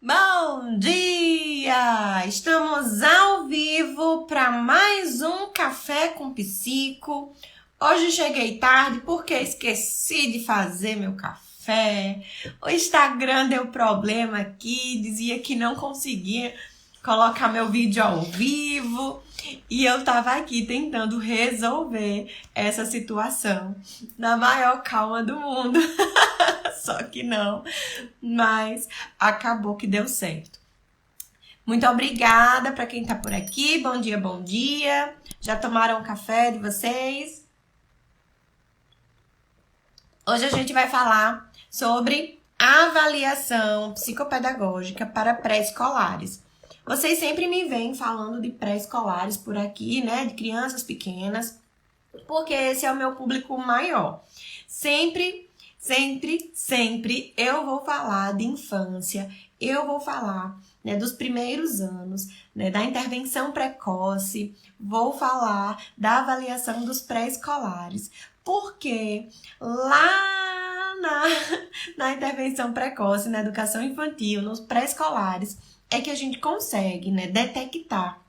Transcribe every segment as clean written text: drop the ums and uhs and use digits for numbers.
Bom dia! Estamos ao vivo para mais um Café com Psico. Hoje cheguei tarde porque esqueci de fazer meu café. O Instagram deu problema aqui, dizia que não conseguia colocar meu vídeo ao vivo. E eu tava aqui tentando resolver essa situação na maior calma do mundo. Só que não, mas acabou que deu certo. Muito obrigada para quem tá por aqui. Bom dia, bom dia. Já tomaram o café de vocês? Hoje a gente vai falar sobre avaliação psicopedagógica para pré-escolares. Vocês sempre me vêm falando de pré-escolares por aqui, né? De crianças pequenas, porque esse é o meu público maior. Sempre eu vou falar de infância, eu vou falar, né, dos primeiros anos, né, da intervenção precoce, vou falar da avaliação dos pré-escolares, porque lá na intervenção precoce, na educação infantil, nos pré-escolares, é que a gente consegue, né, detectar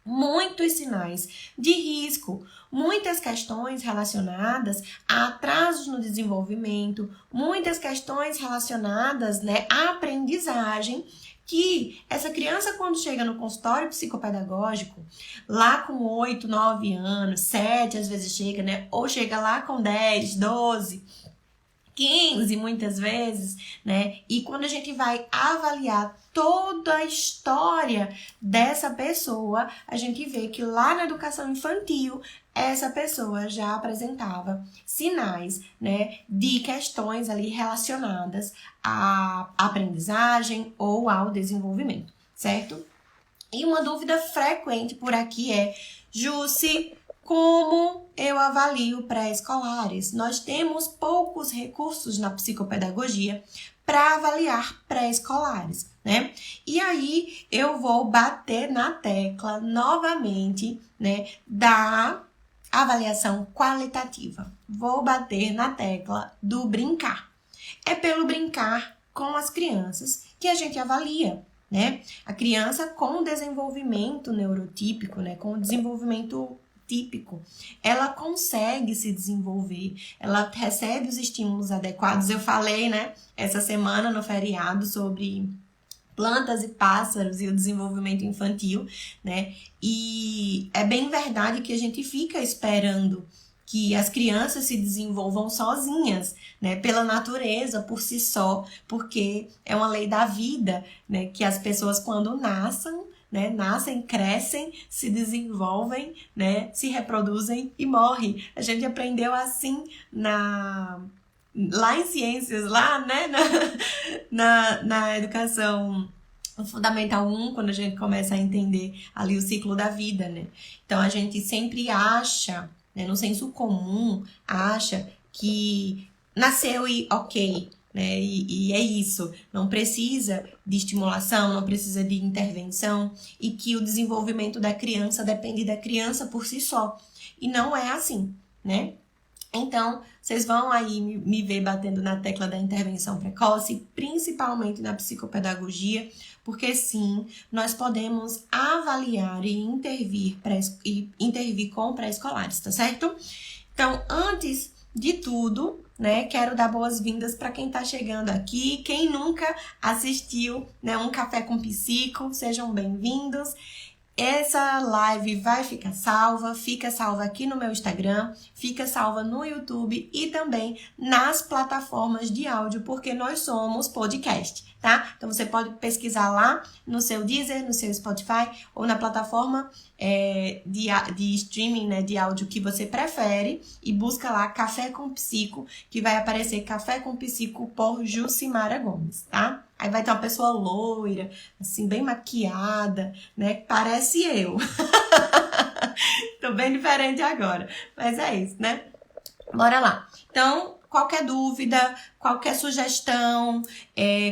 muitos sinais de risco, muitas questões relacionadas a atrasos no desenvolvimento, muitas questões relacionadas, né, à aprendizagem, que essa criança, quando chega no consultório psicopedagógico, lá com 8, 9 anos, 7 às vezes chega, né, ou chega lá com 10, 12, 15 muitas vezes, né? E quando a gente vai avaliar toda a história dessa pessoa, a gente vê que lá na educação infantil, essa pessoa já apresentava sinais, né, de questões ali relacionadas à aprendizagem ou ao desenvolvimento, certo? E uma dúvida frequente por aqui é: Jussi, como eu avalio pré-escolares? Nós temos poucos recursos na psicopedagogia para avaliar pré-escolares, né? E aí eu vou bater na tecla novamente, né, da avaliação qualitativa. Vou bater na tecla do brincar. É pelo brincar com as crianças que a gente avalia, né? A criança com desenvolvimento neurotípico, né, com desenvolvimento típico, ela consegue se desenvolver, ela recebe os estímulos adequados. Eu falei, né, essa semana no feriado sobre plantas e pássaros e o desenvolvimento infantil, né, e é bem verdade que a gente fica esperando que as crianças se desenvolvam sozinhas, né, pela natureza, por si só, porque é uma lei da vida, né, que as pessoas quando nascem, crescem, se desenvolvem, né, se reproduzem e morrem. A gente aprendeu assim lá em ciências, lá, né, na educação Fundamental 1, quando a gente começa a entender ali o ciclo da vida, né. Então, a gente sempre acha, né, no senso comum, acha que nasceu e ok, né? E é isso, não precisa de estimulação, não precisa de intervenção, e que o desenvolvimento da criança depende da criança por si só. E não é assim, né? Então, vocês vão aí me ver batendo na tecla da intervenção precoce, principalmente na psicopedagogia, porque sim, nós podemos avaliar e intervir com pré-escolares, tá certo? Então, antes de tudo, né, quero dar boas-vindas para quem está chegando aqui. Quem nunca assistiu, né, um Café com Psico, sejam bem-vindos. Essa live vai fica salva aqui no meu Instagram, fica salva no YouTube e também nas plataformas de áudio, porque nós somos podcast, tá? Então você pode pesquisar lá no seu Deezer, no seu Spotify ou na plataforma de streaming, né, de áudio que você prefere e busca lá Café com Psico, que vai aparecer Café com Psico por Jussimara Gomes, tá? Aí vai ter uma pessoa loira, assim, bem maquiada, né? Parece eu. Tô bem diferente agora. Mas é isso, né? Bora lá. Então, qualquer dúvida, qualquer sugestão,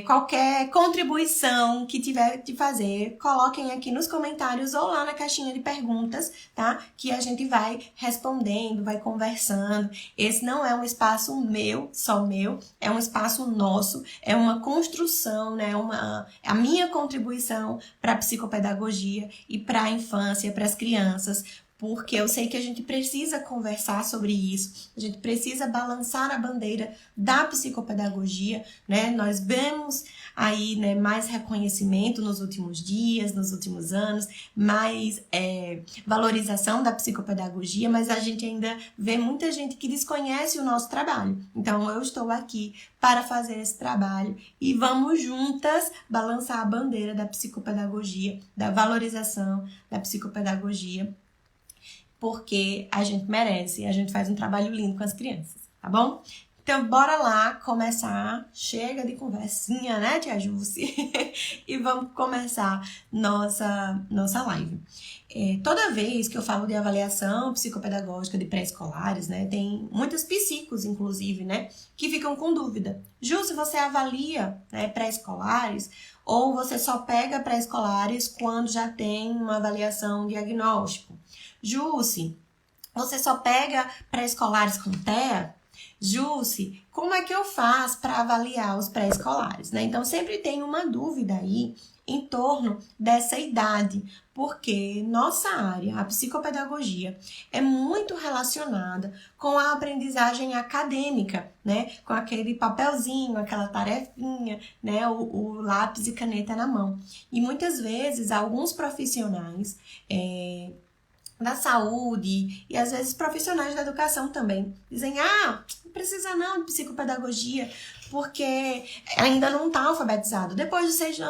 qualquer contribuição que tiver de fazer, coloquem aqui nos comentários ou lá na caixinha de perguntas, tá? Que a gente vai respondendo, vai conversando. Esse não é um espaço meu, só meu, é um espaço nosso, é uma construção, né? A minha contribuição para a psicopedagogia e para a infância, para as crianças, porque eu sei que a gente precisa conversar sobre isso, a gente precisa balançar a bandeira da psicopedagogia, né? Nós vemos aí, né, mais reconhecimento nos últimos dias, nos últimos anos, mais valorização da psicopedagogia, mas a gente ainda vê muita gente que desconhece o nosso trabalho. Então, eu estou aqui para fazer esse trabalho e vamos juntas balançar a bandeira da psicopedagogia, da valorização da psicopedagogia, porque a gente merece, a gente faz um trabalho lindo com as crianças, tá bom? Então, bora lá começar. Chega de conversinha, né, tia Jússi? E vamos começar nossa live. Toda vez que eu falo de avaliação psicopedagógica de pré-escolares, né, tem muitas psicos, inclusive, né, que ficam com dúvida. Jússi, você avalia, né, pré-escolares ou você só pega pré-escolares quando já tem uma avaliação diagnóstico? Jússi, você só pega pré-escolares com TEA? Jússi, como é que eu faço para avaliar os pré-escolares, né? Então, sempre tem uma dúvida aí em torno dessa idade, porque nossa área, a psicopedagogia, é muito relacionada com a aprendizagem acadêmica, né? Com aquele papelzinho, aquela tarefinha, né? O lápis e caneta na mão. E muitas vezes, alguns profissionais da saúde e às vezes profissionais da educação também dizem, não precisa não de psicopedagogia porque ainda não está alfabetizado. Depois de 6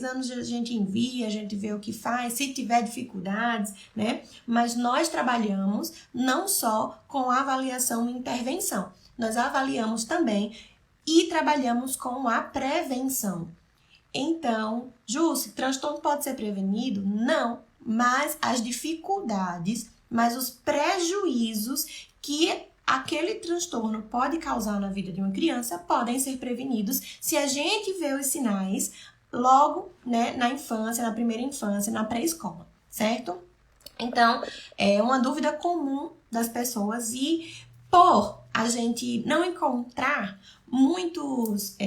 anos a gente envia, a gente vê o que faz, se tiver dificuldades, né? Mas nós trabalhamos não só com avaliação e intervenção, nós avaliamos também e trabalhamos com a prevenção. Então, Jússi, transtorno pode ser prevenido? Não, mas as dificuldades, mas os prejuízos que aquele transtorno pode causar na vida de uma criança podem ser prevenidos se a gente vê os sinais logo, né, na infância, na primeira infância, na pré-escola, certo? Então, é uma dúvida comum das pessoas e por a gente não encontrar muitos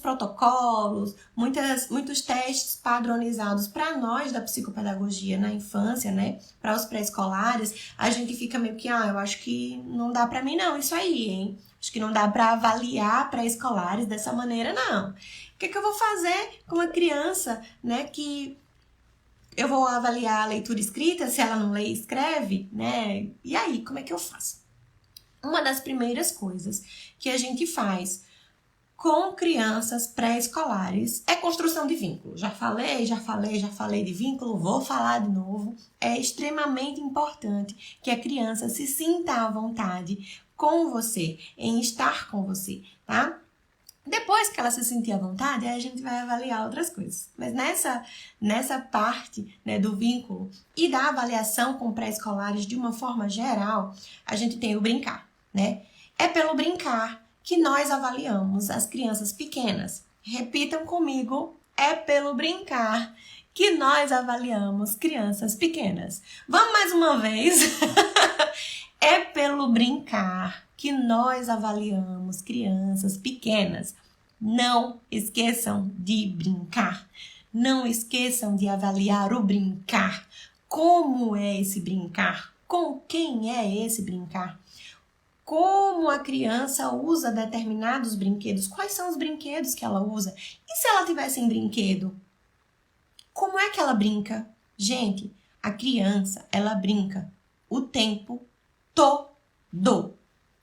protocolos, muitos testes padronizados para nós da psicopedagogia na infância, né? Para os pré-escolares, a gente fica meio que, eu acho que não dá para mim não, isso aí, hein? Acho que não dá para avaliar pré-escolares dessa maneira, não. O que eu vou fazer com uma criança, né, que eu vou avaliar a leitura escrita, se ela não lê e escreve, né? E aí, como é que eu faço? Uma das primeiras coisas que a gente faz com crianças pré-escolares é construção de vínculo. Já falei de vínculo, vou falar de novo. É extremamente importante que a criança se sinta à vontade com você, em estar com você, tá? Depois que ela se sentir à vontade, aí a gente vai avaliar outras coisas. Mas nessa parte, né, do vínculo e da avaliação com pré-escolares de uma forma geral, a gente tem o brincar, né? É pelo brincar que nós avaliamos as crianças pequenas. Repitam comigo, é pelo brincar que nós avaliamos crianças pequenas. Vamos mais uma vez? É pelo brincar que nós avaliamos crianças pequenas. Não esqueçam de brincar. Não esqueçam de avaliar o brincar. Como é esse brincar? Com quem é esse brincar? Como a criança usa determinados brinquedos? Quais são os brinquedos que ela usa? E se ela tivesse em brinquedo? Como é que ela brinca? Gente, a criança, ela brinca o tempo todo.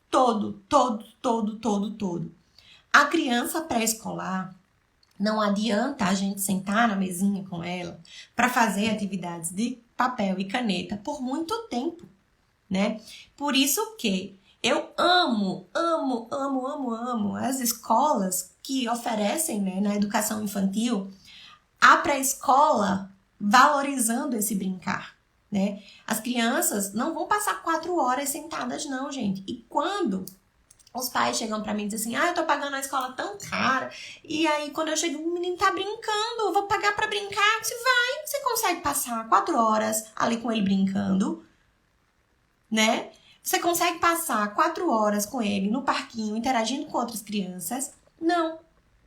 Todo. A criança pré-escolar, não adianta a gente sentar na mesinha com ela para fazer atividades de papel e caneta por muito tempo, né? Por isso que eu amo as escolas que oferecem, né, na educação infantil a pré-escola valorizando esse brincar, né? As crianças não vão passar 4 horas sentadas não, gente. E quando Os pais chegam pra mim e dizem assim, eu tô pagando a escola tão cara. E aí, quando eu chego, o menino tá brincando, eu vou pagar pra brincar. Você consegue passar 4 horas ali com ele brincando, né? Você consegue passar 4 horas com ele no parquinho, interagindo com outras crianças? Não,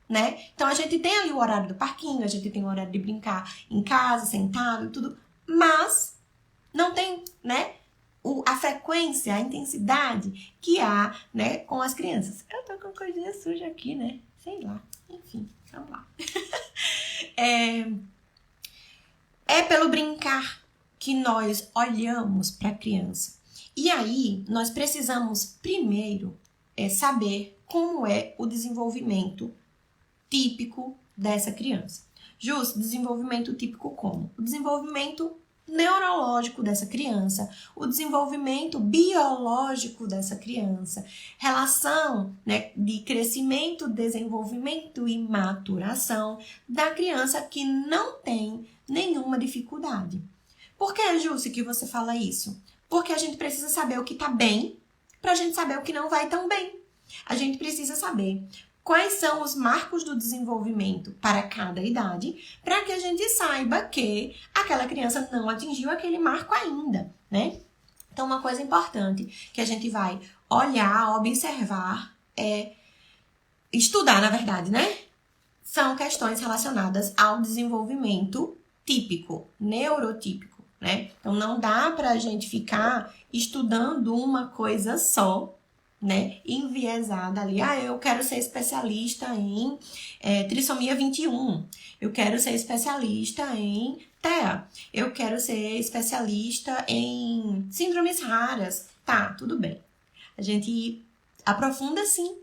né? Então, a gente tem ali o horário do parquinho, a gente tem o horário de brincar em casa, sentado e tudo. Mas não tem, né? A frequência, a intensidade que há, né, com as crianças. Eu tô com coisinha suja aqui, né? Sei lá. Enfim, vamos lá. É pelo brincar que nós olhamos para a criança. E aí, nós precisamos primeiro saber como é o desenvolvimento típico dessa criança. Justo, desenvolvimento típico como? O desenvolvimento neurológico dessa criança, o desenvolvimento biológico dessa criança, relação, né, de crescimento, desenvolvimento e maturação da criança que não tem nenhuma dificuldade. Por que, Jússi, que você fala isso? Porque a gente precisa saber o que tá bem para a gente saber o que não vai tão bem. A gente precisa saber quais são os marcos do desenvolvimento para cada idade, para que a gente saiba que aquela criança não atingiu aquele marco ainda, né? Então, uma coisa importante que a gente vai olhar, observar, estudar, na verdade, né? São questões relacionadas ao desenvolvimento típico, neurotípico, né? Então, não dá para a gente ficar estudando uma coisa só, né, enviesada ali. Eu quero ser especialista em trissomia 21. Eu quero ser especialista em TEA. Eu quero ser especialista em síndromes raras. Tá, tudo bem. A gente aprofunda sim,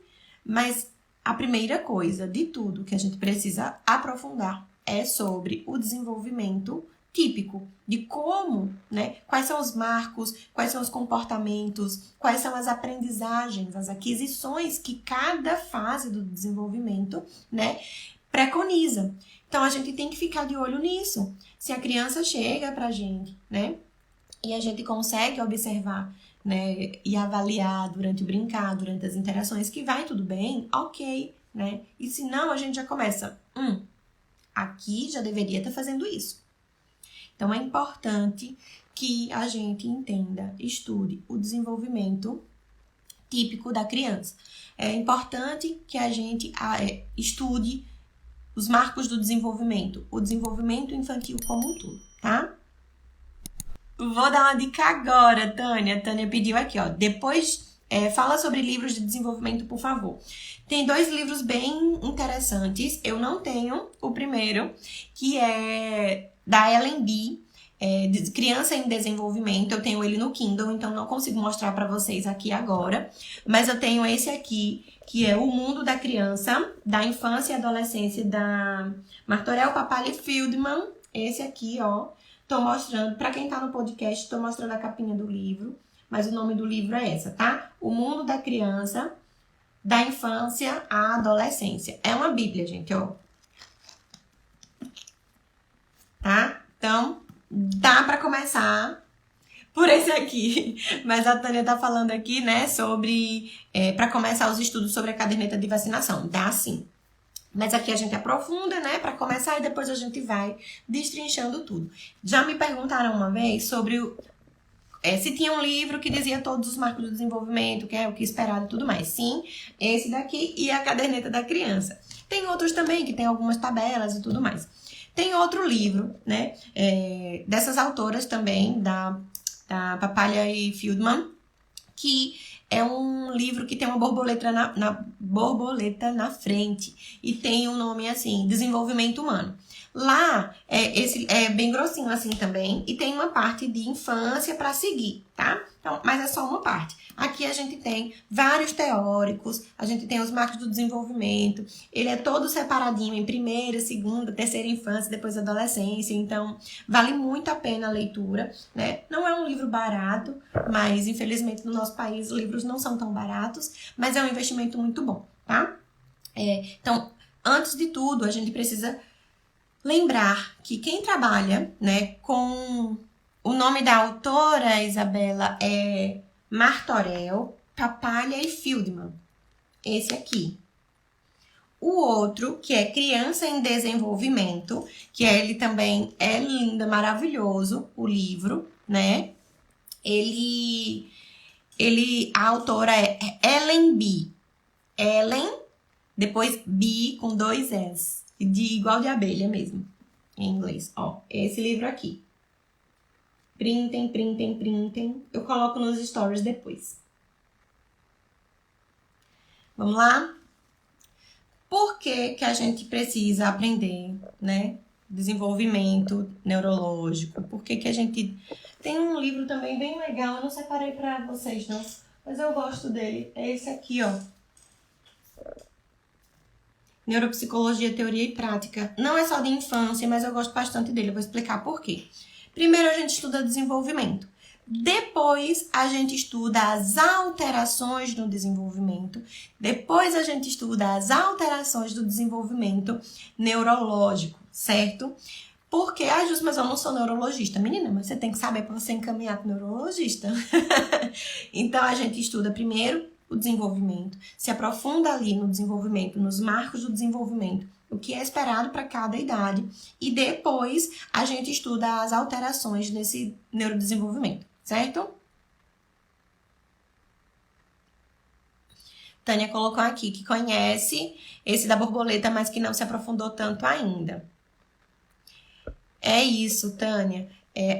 mas a primeira coisa de tudo que a gente precisa aprofundar é sobre o desenvolvimento típico de como, né, quais são os marcos, quais são os comportamentos, quais são as aprendizagens, as aquisições que cada fase do desenvolvimento, né, preconiza. Então, a gente tem que ficar de olho nisso. Se a criança chega pra gente, né, e a gente consegue observar, né, e avaliar durante o brincar, durante as interações, que vai tudo bem, ok, né, e se não, a gente já começa, aqui já deveria estar fazendo isso. Então, é importante que a gente entenda, estude o desenvolvimento típico da criança. É importante que a gente estude os marcos do desenvolvimento, o desenvolvimento infantil como um todo, tá? Vou dar uma dica agora, Tânia. Tânia pediu aqui, ó. Depois, fala sobre livros de desenvolvimento, por favor. Tem 2 livros bem interessantes. Eu não tenho o primeiro, que é da Ellen B, Criança em Desenvolvimento. Eu tenho ele no Kindle, então não consigo mostrar para vocês aqui agora. Mas eu tenho esse aqui, que é O Mundo da Criança, da Infância e Adolescência, da Martorell Papalha Fieldman. Esse aqui, ó. Tô mostrando, para quem tá no podcast, tô mostrando a capinha do livro. Mas o nome do livro é essa, tá? O Mundo da Criança, da Infância à Adolescência. É uma bíblia, gente, ó. Tá? Então, dá para começar por esse aqui. Mas a Tânia tá falando aqui, né, sobre... para começar os estudos sobre a caderneta de vacinação. Dá sim. Mas aqui a gente aprofunda, né, para começar e depois a gente vai destrinchando tudo. Já me perguntaram uma vez sobre se tinha um livro que dizia todos os marcos do desenvolvimento, que é o que esperado e tudo mais. Sim, esse daqui e a caderneta da criança. Tem outros também que tem algumas tabelas e tudo mais. Tem outro livro, né, dessas autoras também, da Papalha e Fieldman, que é um livro que tem uma borboleta na frente e tem um nome assim, Desenvolvimento Humano. Lá, esse é bem grossinho assim também e tem uma parte de infância para seguir, tá? Então, mas é só uma parte. Aqui a gente tem vários teóricos, a gente tem os marcos do desenvolvimento, ele é todo separadinho em primeira, segunda, terceira infância, depois adolescência, então vale muito a pena a leitura, né? Não é um livro barato, mas infelizmente no nosso país livros não são tão baratos, mas é um investimento muito bom, tá? Então, antes de tudo, a gente precisa lembrar que quem trabalha, né, com o nome da autora, Isabela, é Martorell, Papalha e Fieldman, esse aqui. O outro, que é Criança em Desenvolvimento, que ele também é lindo, maravilhoso, o livro, né? A autora é Ellen B. Ellen, depois B com 2 S, igual de abelha mesmo, em inglês. Ó, esse livro aqui. Printem. Eu coloco nos stories depois. Vamos lá? Por que a gente precisa aprender, né? Desenvolvimento neurológico. Por que a gente... Tem um livro também bem legal, eu não separei pra vocês, não. Mas eu gosto dele. É esse aqui, ó. Neuropsicologia, Teoria e Prática. Não é só de infância, mas eu gosto bastante dele. Eu vou explicar por quê. Primeiro a gente estuda desenvolvimento. Depois a gente estuda as alterações no desenvolvimento. Depois a gente estuda as alterações do desenvolvimento neurológico, certo? Porque, Jus, mas eu não sou neurologista. Menina, mas você tem que saber para você encaminhar para o neurologista. Então, a gente estuda primeiro o desenvolvimento, se aprofunda ali no desenvolvimento, nos marcos do desenvolvimento, o que é esperado para cada idade. E depois, a gente estuda as alterações nesse neurodesenvolvimento, certo? Tânia colocou aqui que conhece esse da borboleta, mas que não se aprofundou tanto ainda. É isso, Tânia.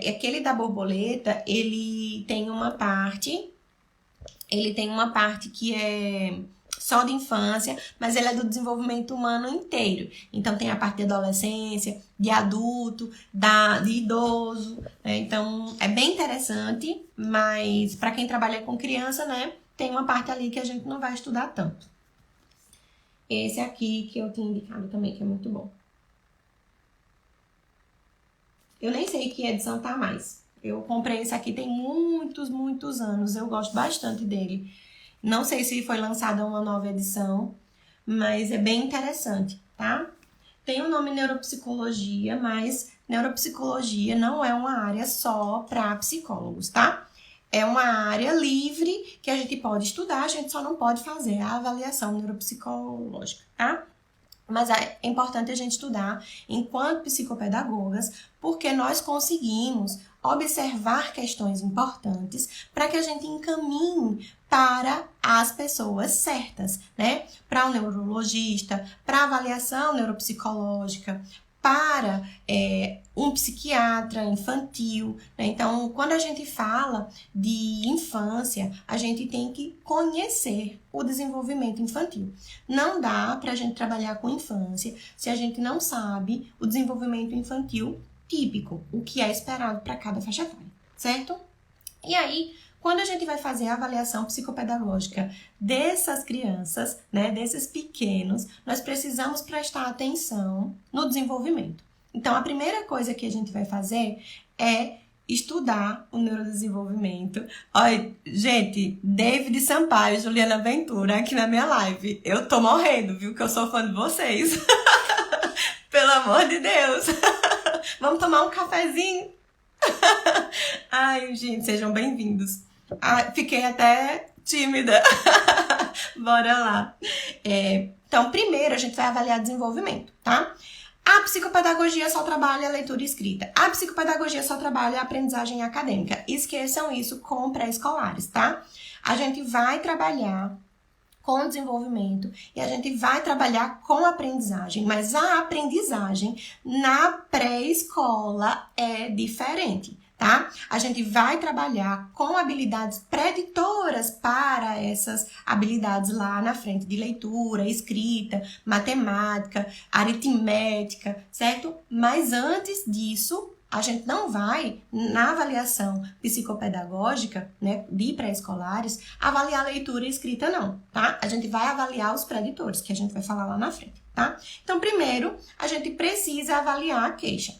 Aquele da borboleta, ele tem uma parte que é só de infância, mas ele é do desenvolvimento humano inteiro. Então, tem a parte de adolescência, de adulto, de idoso, né? Então, é bem interessante, mas para quem trabalha com criança, né, tem uma parte ali que a gente não vai estudar tanto. Esse aqui que eu tinha indicado também, que é muito bom. Eu nem sei que edição tá mais. Eu comprei esse aqui tem muitos anos. Eu gosto bastante dele. Não sei se foi lançada uma nova edição, mas é bem interessante, tá? Tem o nome neuropsicologia, mas neuropsicologia não é uma área só para psicólogos, tá? É uma área livre que a gente pode estudar, a gente só não pode fazer a avaliação neuropsicológica, tá? Mas é importante a gente estudar enquanto psicopedagogas, porque nós conseguimos observar questões importantes para que a gente encaminhe para as pessoas certas, né? Para o neurologista, para avaliação neuropsicológica, para um psiquiatra infantil, né? Então, quando a gente fala de infância, a gente tem que conhecer o desenvolvimento infantil. Não dá para a gente trabalhar com infância se a gente não sabe o desenvolvimento infantil típico, o que é esperado para cada faixa etária, certo? E aí, quando a gente vai fazer a avaliação psicopedagógica dessas crianças, né, desses pequenos, nós precisamos prestar atenção no desenvolvimento. Então, a primeira coisa que a gente vai fazer é estudar o neurodesenvolvimento. Olha, gente, David Sampaio e Juliana Ventura aqui na minha live. Eu tô morrendo, viu, que eu sou fã de vocês. Pelo amor de Deus. Vamos tomar um cafezinho? Ai, gente, sejam bem-vindos. Fiquei até tímida. Bora lá. Então, primeiro a gente vai avaliar desenvolvimento, tá? A psicopedagogia só trabalha a leitura e escrita. A psicopedagogia só trabalha a aprendizagem acadêmica. Esqueçam isso com pré-escolares, tá? A gente vai trabalhar com desenvolvimento e a gente vai trabalhar com aprendizagem, mas a aprendizagem na pré-escola é diferente, tá? A gente vai trabalhar com habilidades preditoras para essas habilidades lá na frente de leitura, escrita, matemática, aritmética, certo? Mas antes disso, a gente não vai, na avaliação psicopedagógica, né, de pré-escolares, avaliar leitura e escrita não, tá? A gente vai avaliar os preditores, que a gente vai falar lá na frente, tá? Então, primeiro, a gente precisa avaliar a queixa.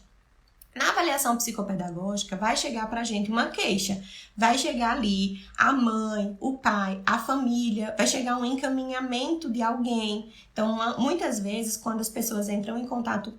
Na avaliação psicopedagógica, vai chegar pra gente uma queixa. Vai chegar ali a mãe, o pai, a família, vai chegar um encaminhamento de alguém. Então, muitas vezes, quando as pessoas entram em contato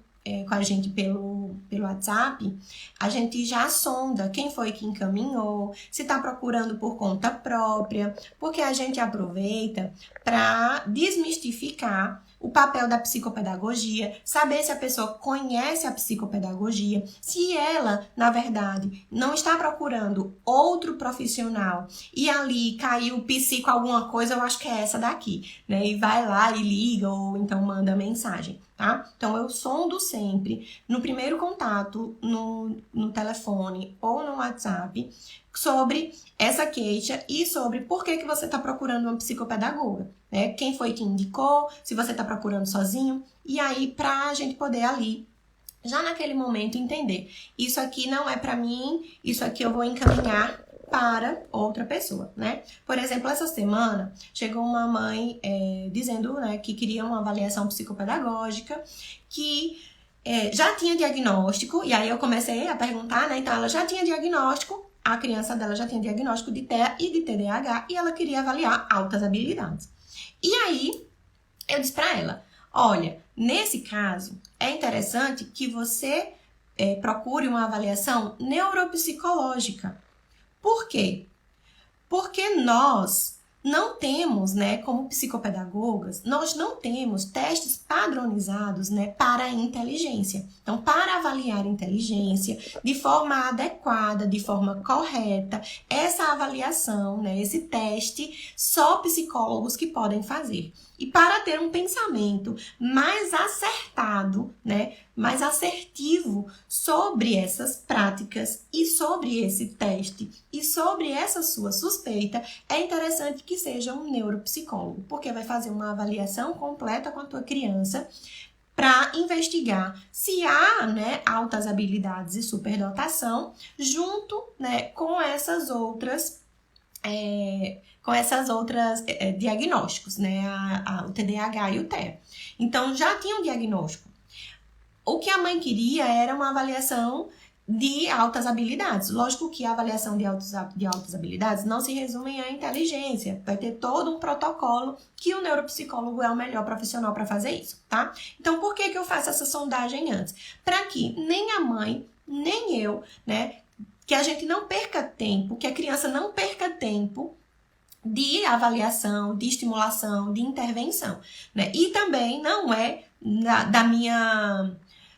com a gente pelo WhatsApp, a gente já sonda quem foi que encaminhou, se está procurando por conta própria, porque a gente aproveita para desmistificar o papel da psicopedagogia, saber se a pessoa conhece a psicopedagogia, se ela, na verdade, não está procurando outro profissional e ali caiu psico alguma coisa, eu acho que é essa daqui, né? E vai lá e liga ou então manda mensagem, tá? Então, eu sondo sempre, no primeiro contato, no telefone ou no WhatsApp, sobre essa queixa e sobre por que você está procurando uma psicopedagoga, né? Quem foi que indicou, se você está procurando sozinho, e aí para a gente poder ali, já naquele momento, entender, isso aqui não é para mim, isso aqui eu vou encaminhar para outra pessoa, né? Por exemplo, essa semana chegou uma mãe dizendo, né, que queria uma avaliação psicopedagógica, que já tinha diagnóstico, e aí eu comecei a perguntar, né? Então ela já tinha diagnóstico, a criança dela já tinha diagnóstico de TEA e de TDAH, e ela queria avaliar altas habilidades. E aí, eu disse para ela, olha, nesse caso, é interessante que você procure uma avaliação neuropsicológica. Por quê? Porque nós não temos, né, como psicopedagogas, nós não temos testes padronizados, né, para a inteligência. Então, para avaliar inteligência de forma adequada, de forma correta, essa avaliação, né, esse teste, só psicólogos que podem fazer. E para ter um pensamento mais acertado, né, mais assertivo sobre essas práticas e sobre esse teste e sobre essa sua suspeita, é interessante que seja um neuropsicólogo, porque vai fazer uma avaliação completa com a tua criança para investigar se há, né, altas habilidades e superdotação junto, né, com essas outras diagnósticos, né, o TDAH e o TEA. Então, já tinha um diagnóstico. O que a mãe queria era uma avaliação de altas habilidades. Lógico que a avaliação de altas habilidades não se resume à inteligência. Vai ter todo um protocolo que o neuropsicólogo é o melhor profissional para fazer isso, tá? Então, por que eu faço essa sondagem antes? Para que nem a mãe, nem eu, né, que a gente não perca tempo, que a criança não perca tempo de avaliação, de estimulação, de intervenção, né? E também não é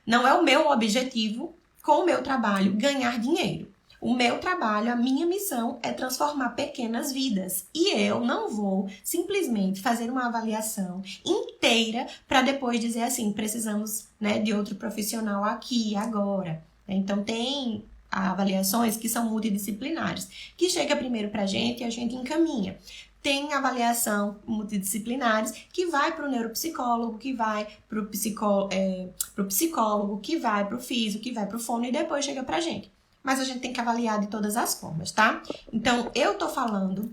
não é o meu objetivo com o meu trabalho ganhar dinheiro. O meu trabalho, a minha missão é transformar pequenas vidas. E eu não vou simplesmente fazer uma avaliação inteira para depois dizer assim, precisamos, né, de outro profissional aqui e agora. Então, tem avaliações que são multidisciplinares, que chega primeiro para a gente e a gente encaminha. Tem avaliação multidisciplinares que vai para o neuropsicólogo, que vai para o psicólogo, que vai para o físico, que vai para o fono e depois chega para a gente. Mas a gente tem que avaliar de todas as formas, tá? Então, eu tô falando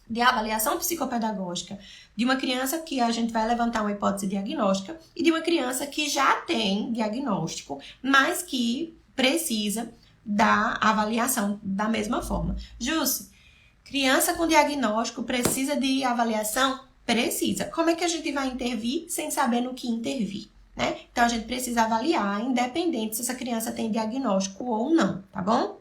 de avaliação psicopedagógica de uma criança que a gente vai levantar uma hipótese diagnóstica e de uma criança que já tem diagnóstico, mas que precisa da avaliação da mesma forma. Jusce, criança com diagnóstico precisa de avaliação? Precisa. Como é que a gente vai intervir sem saber no que intervir, né? Então, a gente precisa avaliar, independente se essa criança tem diagnóstico ou não, tá bom?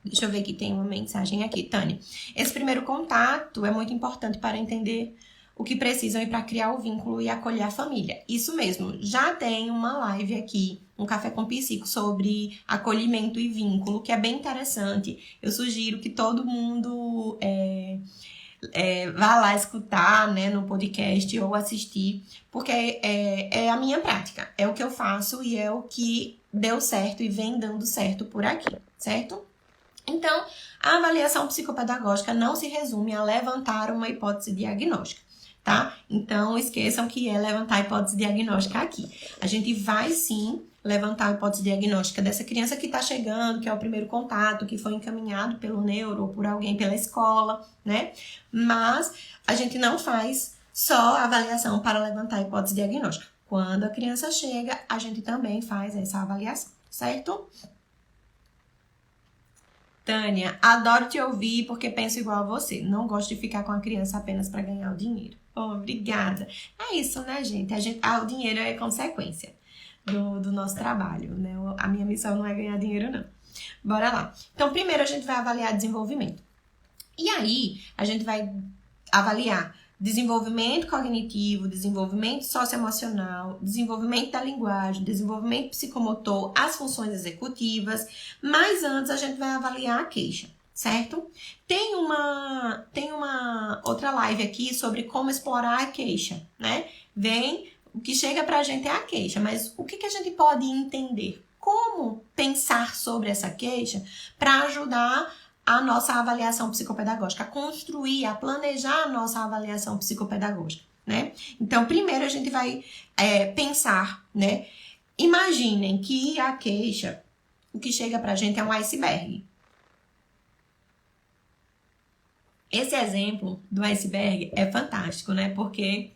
Deixa eu ver que tem uma mensagem aqui, Tânia. Esse primeiro contato é muito importante para entender o que precisam e para criar o vínculo e acolher a família. Isso mesmo, já tem uma live aqui, um Café com Psico, sobre acolhimento e vínculo, que é bem interessante. Eu sugiro que todo mundo vá lá escutar, né, no podcast ou assistir, porque é a minha prática, é o que eu faço e é o que deu certo e vem dando certo por aqui, certo? Então, a avaliação psicopedagógica não se resume a levantar uma hipótese diagnóstica, tá? Então, esqueçam que é levantar a hipótese diagnóstica aqui. A gente vai, sim, levantar a hipótese diagnóstica dessa criança que está chegando, que é o primeiro contato, que foi encaminhado pelo neuro ou por alguém pela escola, né? Mas a gente não faz só a avaliação para levantar a hipótese diagnóstica. Quando a criança chega, a gente também faz essa avaliação, certo? Tânia, adoro te ouvir porque penso igual a você. Não gosto de ficar com a criança apenas para ganhar o dinheiro. Oh, obrigada. É isso, né, gente? O dinheiro é consequência. do nosso trabalho, né? A minha missão não é ganhar dinheiro, não. Bora lá. Então, primeiro a gente vai avaliar desenvolvimento. E aí, a gente vai avaliar desenvolvimento cognitivo, desenvolvimento socioemocional, desenvolvimento da linguagem, desenvolvimento psicomotor, as funções executivas. Mas antes, a gente vai avaliar a queixa, certo? Tem uma outra live aqui sobre como explorar a queixa, né? O que chega pra gente é a queixa, mas o que a gente pode entender? Como pensar sobre essa queixa para ajudar a nossa avaliação psicopedagógica, a construir, a planejar a nossa avaliação psicopedagógica, né? Então, primeiro a gente vai pensar, né? Imaginem que a queixa, o que chega pra gente é um iceberg. Esse exemplo do iceberg é fantástico, né? Porque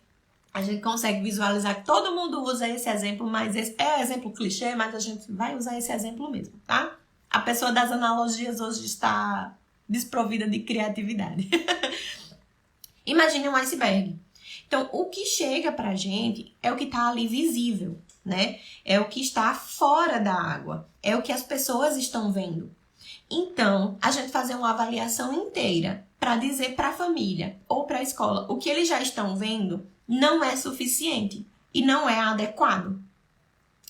a gente consegue visualizar que todo mundo usa esse exemplo, mas esse é exemplo clichê, mas a gente vai usar esse exemplo mesmo, tá? A pessoa das analogias hoje está desprovida de criatividade. Imagine um iceberg. Então, o que chega pra gente é o que tá ali visível, né? É o que está fora da água. É o que as pessoas estão vendo. Então, a gente fazer uma avaliação inteira para dizer para a família ou para a escola o que eles já estão vendo não é suficiente e não é adequado.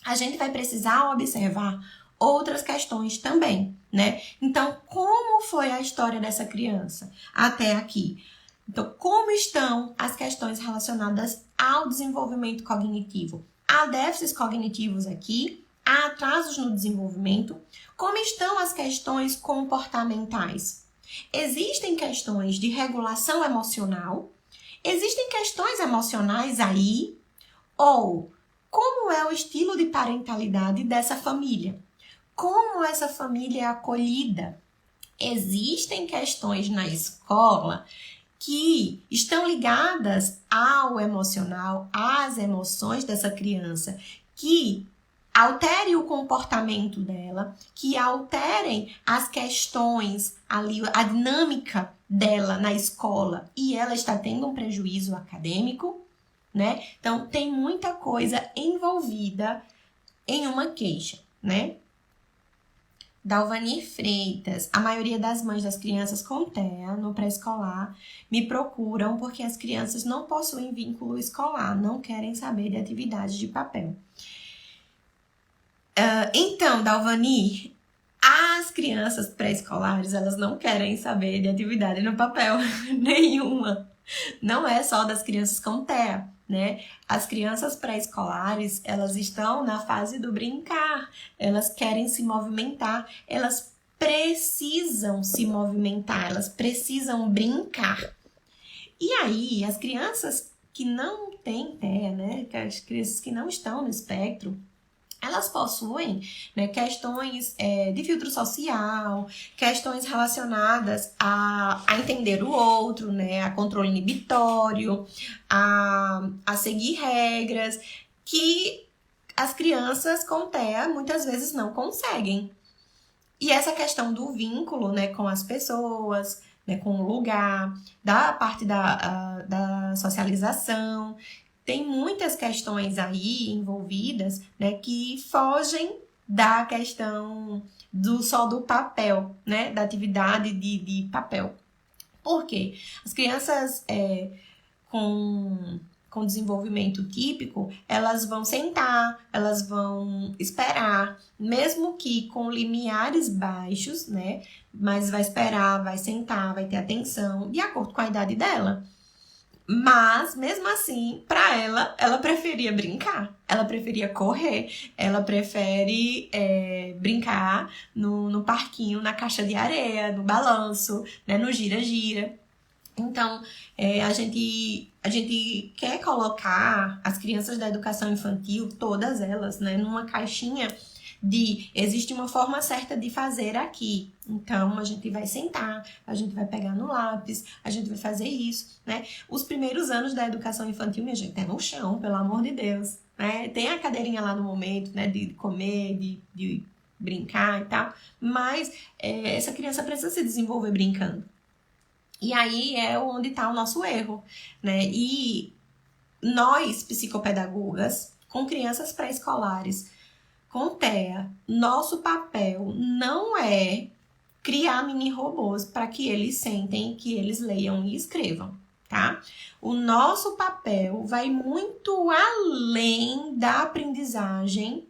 A gente vai precisar observar outras questões também, né? Então, como foi a história dessa criança até aqui? Então, como estão as questões relacionadas ao desenvolvimento cognitivo? Há déficits cognitivos aqui? Há atrasos no desenvolvimento? Como estão as questões comportamentais? Existem questões de regulação emocional? Existem questões emocionais aí? Ou como é o estilo de parentalidade dessa família? Como essa família é acolhida? Existem questões na escola que estão ligadas ao emocional, às emoções dessa criança, que alterem o comportamento dela, que alterem as questões ali, a dinâmica dela na escola e ela está tendo um prejuízo acadêmico, né? Então, tem muita coisa envolvida em uma queixa, né? Dalvani Freitas, a maioria das mães das crianças com TEA no pré-escolar me procuram porque as crianças não possuem vínculo escolar, não querem saber de atividades de papel. Então, Dalvani, as crianças pré-escolares, elas não querem saber de atividade no papel nenhuma. Não é só das crianças com TEA, né? As crianças pré-escolares, elas estão na fase do brincar, elas querem se movimentar, elas precisam se movimentar, elas precisam brincar. E aí, as crianças que não têm TEA, né? As crianças que não estão no espectro, elas possuem, né, questões de filtro social, questões relacionadas a entender o outro, né, a controle inibitório, a seguir regras, que as crianças com TEA muitas vezes não conseguem. E essa questão do vínculo, né, com as pessoas, né, com o lugar, da parte da socialização, tem muitas questões aí envolvidas, né, que fogem da questão só do papel, né, da atividade de papel. Por quê? As crianças com desenvolvimento típico, elas vão sentar, elas vão esperar, mesmo que com limiares baixos, né, mas vai esperar, vai sentar, vai ter atenção, de acordo com a idade dela. Mas, mesmo assim, para ela preferia brincar, ela preferia correr, ela prefere brincar no parquinho, na caixa de areia, no balanço, né, no gira-gira. Então, a gente quer colocar as crianças da educação infantil, todas elas, né, numa caixinha existe uma forma certa de fazer aqui. Então, a gente vai sentar, a gente vai pegar no lápis, a gente vai fazer isso, né? Os primeiros anos da educação infantil, minha gente, é no chão, pelo amor de Deus, né? Tem a cadeirinha lá no momento, né, de comer, de brincar e tal, mas essa criança precisa se desenvolver brincando. E aí é onde está o nosso erro, né? E nós, psicopedagogas, com crianças pré-escolares, com TEA, nosso papel não é criar mini robôs para que eles sentem, que eles leiam e escrevam, tá? O nosso papel vai muito além da aprendizagem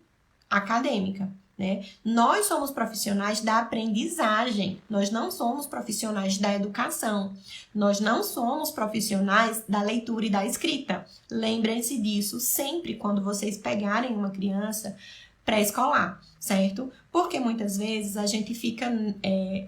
acadêmica, né? Nós somos profissionais da aprendizagem, nós não somos profissionais da educação, nós não somos profissionais da leitura e da escrita. Lembrem-se disso sempre quando vocês pegarem uma criança pré-escolar, certo? Porque muitas vezes a gente fica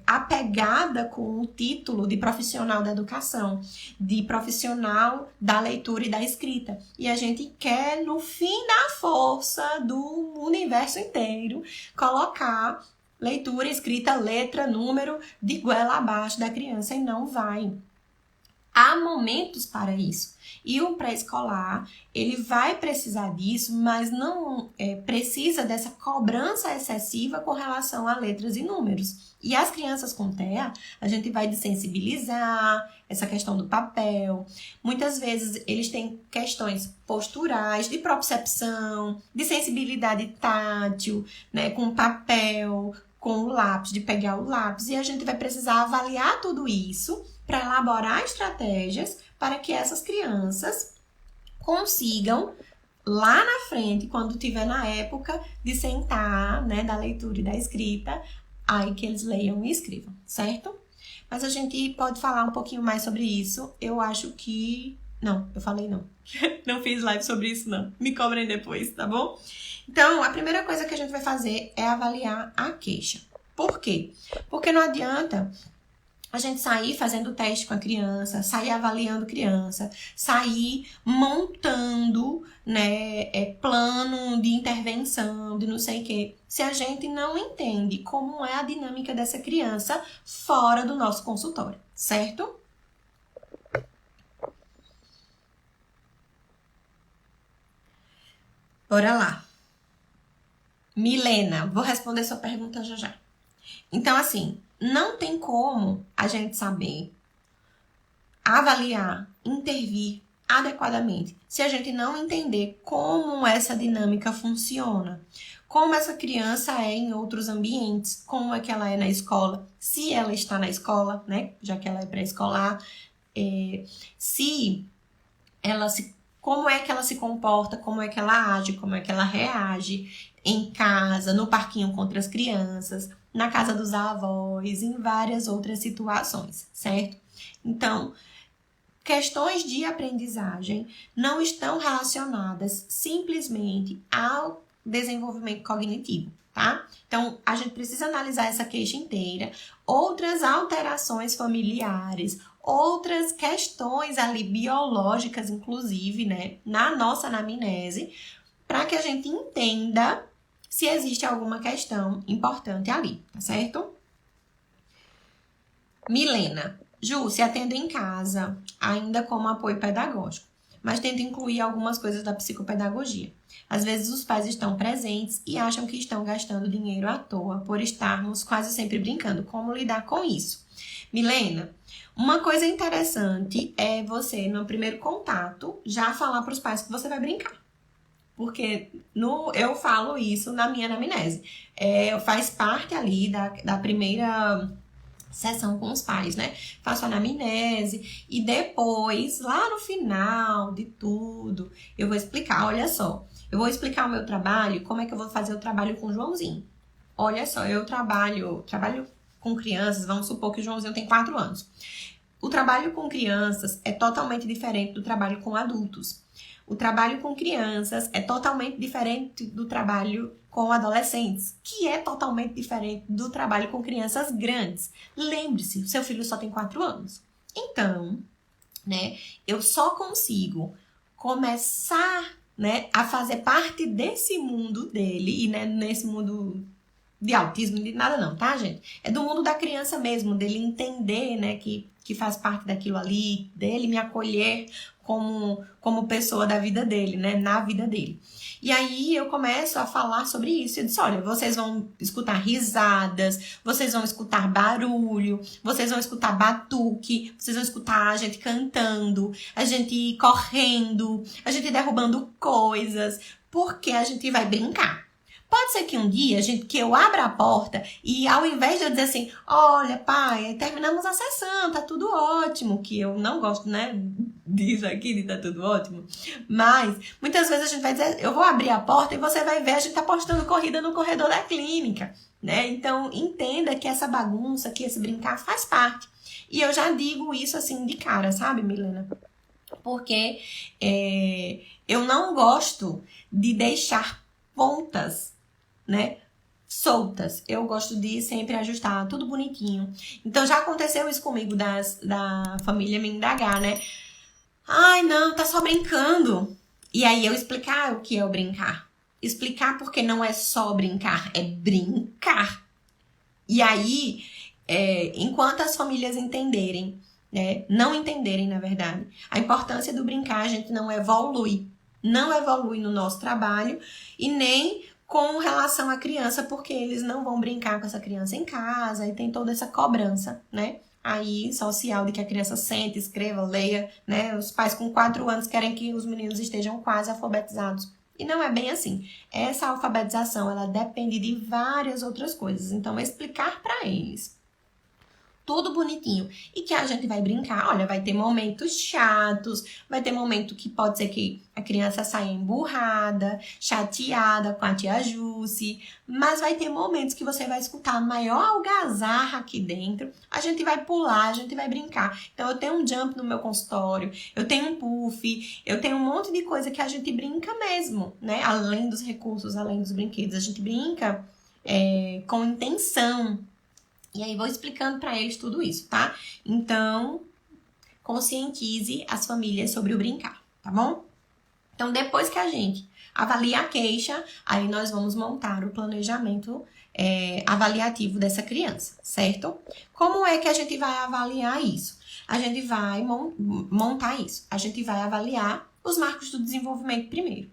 apegada com o título de profissional da educação, de profissional da leitura e da escrita. E a gente quer, no fim da força do universo inteiro, colocar leitura, escrita, letra, número de goela abaixo da criança e não vai. Há momentos para isso. E o pré-escolar, ele vai precisar disso, mas não precisa dessa cobrança excessiva com relação a letras e números. E as crianças com TEA, a gente vai desensibilizar essa questão do papel. Muitas vezes eles têm questões posturais, de propriocepção, de sensibilidade tátil, né, com papel, com o lápis, de pegar o lápis. E a gente vai precisar avaliar tudo isso para elaborar estratégias para que essas crianças consigam, lá na frente, quando tiver na época de sentar, né, da leitura e da escrita, aí que eles leiam e escrevam, certo? Mas a gente pode falar um pouquinho mais sobre isso. Eu acho que... Não, eu falei não. Não fiz live sobre isso, não. Me cobrem depois, tá bom? Então, a primeira coisa que a gente vai fazer é avaliar a queixa. Por quê? Porque não adianta a gente sair fazendo teste com a criança, sair avaliando criança, sair montando, né, plano de intervenção, de não sei o quê, se a gente não entende como é a dinâmica dessa criança fora do nosso consultório, certo? Bora lá. Milena, vou responder sua pergunta já já. Então, assim, não tem como a gente saber avaliar, intervir adequadamente se a gente não entender como essa dinâmica funciona, como essa criança é em outros ambientes, como é que ela é na escola, se ela está na escola, né, já que ela é pré-escolar, como é que ela se comporta, como é que ela age, como é que ela reage em casa, no parquinho com outras crianças, na casa dos avós, em várias outras situações, certo? Então, questões de aprendizagem não estão relacionadas simplesmente ao desenvolvimento cognitivo, tá? Então, a gente precisa analisar essa queixa inteira, outras alterações familiares, outras questões ali biológicas, inclusive, né, na nossa anamnese, para que a gente entenda se existe alguma questão importante ali, tá certo? Milena, Ju, se atendo em casa, ainda como apoio pedagógico, mas tento incluir algumas coisas da psicopedagogia. Às vezes os pais estão presentes e acham que estão gastando dinheiro à toa por estarmos quase sempre brincando. Como lidar com isso? Milena, uma coisa interessante é você, no primeiro contato, já falar para os pais que você vai brincar. Porque eu falo isso na minha anamnese. Faz parte ali da primeira sessão com os pais, né? Faço a anamnese e depois, lá no final de tudo, eu vou explicar, olha só. Eu vou explicar o meu trabalho, como é que eu vou fazer o trabalho com o Joãozinho. Olha só, eu trabalho com crianças, vamos supor que o Joãozinho tem 4 anos. O trabalho com crianças é totalmente diferente do trabalho com adultos. O trabalho com crianças é totalmente diferente do trabalho com adolescentes, que é totalmente diferente do trabalho com crianças grandes. Lembre-se, o seu filho só tem 4 anos. Então, né, eu só consigo começar, né, a fazer parte desse mundo dele, e né, nesse mundo de autismo, de nada não, tá, gente? É do mundo da criança mesmo, dele entender, né, que faz parte daquilo ali, dele me acolher como pessoa da vida dele, né, na vida dele. E aí eu começo a falar sobre isso. Eu disse, olha, vocês vão escutar risadas, vocês vão escutar barulho, vocês vão escutar batuque, vocês vão escutar a gente cantando, a gente correndo, a gente derrubando coisas, porque a gente vai brincar. Pode ser que um dia que eu abra a porta e ao invés de eu dizer assim, olha, pai, terminamos a sessão, tá tudo ótimo, que eu não gosto, né, disso aqui, de tá tudo ótimo, mas muitas vezes a gente vai dizer, eu vou abrir a porta e você vai ver a gente tá postando corrida no corredor da clínica, né? Então, entenda que essa bagunça, que esse brincar faz parte. E eu já digo isso assim de cara, sabe, Milena? Porque eu não gosto de deixar pontas, né, soltas. Eu gosto de sempre ajustar tudo bonitinho. Então, já aconteceu isso comigo da família me indagar, né? Ai, não, tá só brincando. E aí eu explicar o que é o brincar. Explicar porque não é só brincar, é brincar. E aí, enquanto as famílias entenderem, né, não entenderem, na verdade, a importância do brincar, a gente não evolui. Não evolui no nosso trabalho e nem com relação à criança, porque eles não vão brincar com essa criança em casa e tem toda essa cobrança, né? Aí, social, de que a criança sente, escreva, leia, né? Os pais com 4 anos querem que os meninos estejam quase alfabetizados. E não é bem assim. Essa alfabetização, ela depende de várias outras coisas. Então, explicar para eles tudo bonitinho. E que a gente vai brincar. Olha, vai ter momentos chatos, vai ter momento que pode ser que a criança saia emburrada, chateada com a tia Jussi, mas vai ter momentos que você vai escutar a maior algazarra aqui dentro. A gente vai pular, a gente vai brincar. Então, eu tenho um jump no meu consultório, eu tenho um puff, eu tenho um monte de coisa que a gente brinca mesmo, né? Além dos recursos, além dos brinquedos. A gente brinca com intenção. E aí, vou explicando para eles tudo isso, tá? Então, conscientize as famílias sobre o brincar, tá bom? Então, depois que a gente avalia a queixa, aí nós vamos montar o planejamento avaliativo dessa criança, certo? Como é que a gente vai avaliar isso? A gente vai montar isso. A gente vai avaliar os marcos do desenvolvimento primeiro.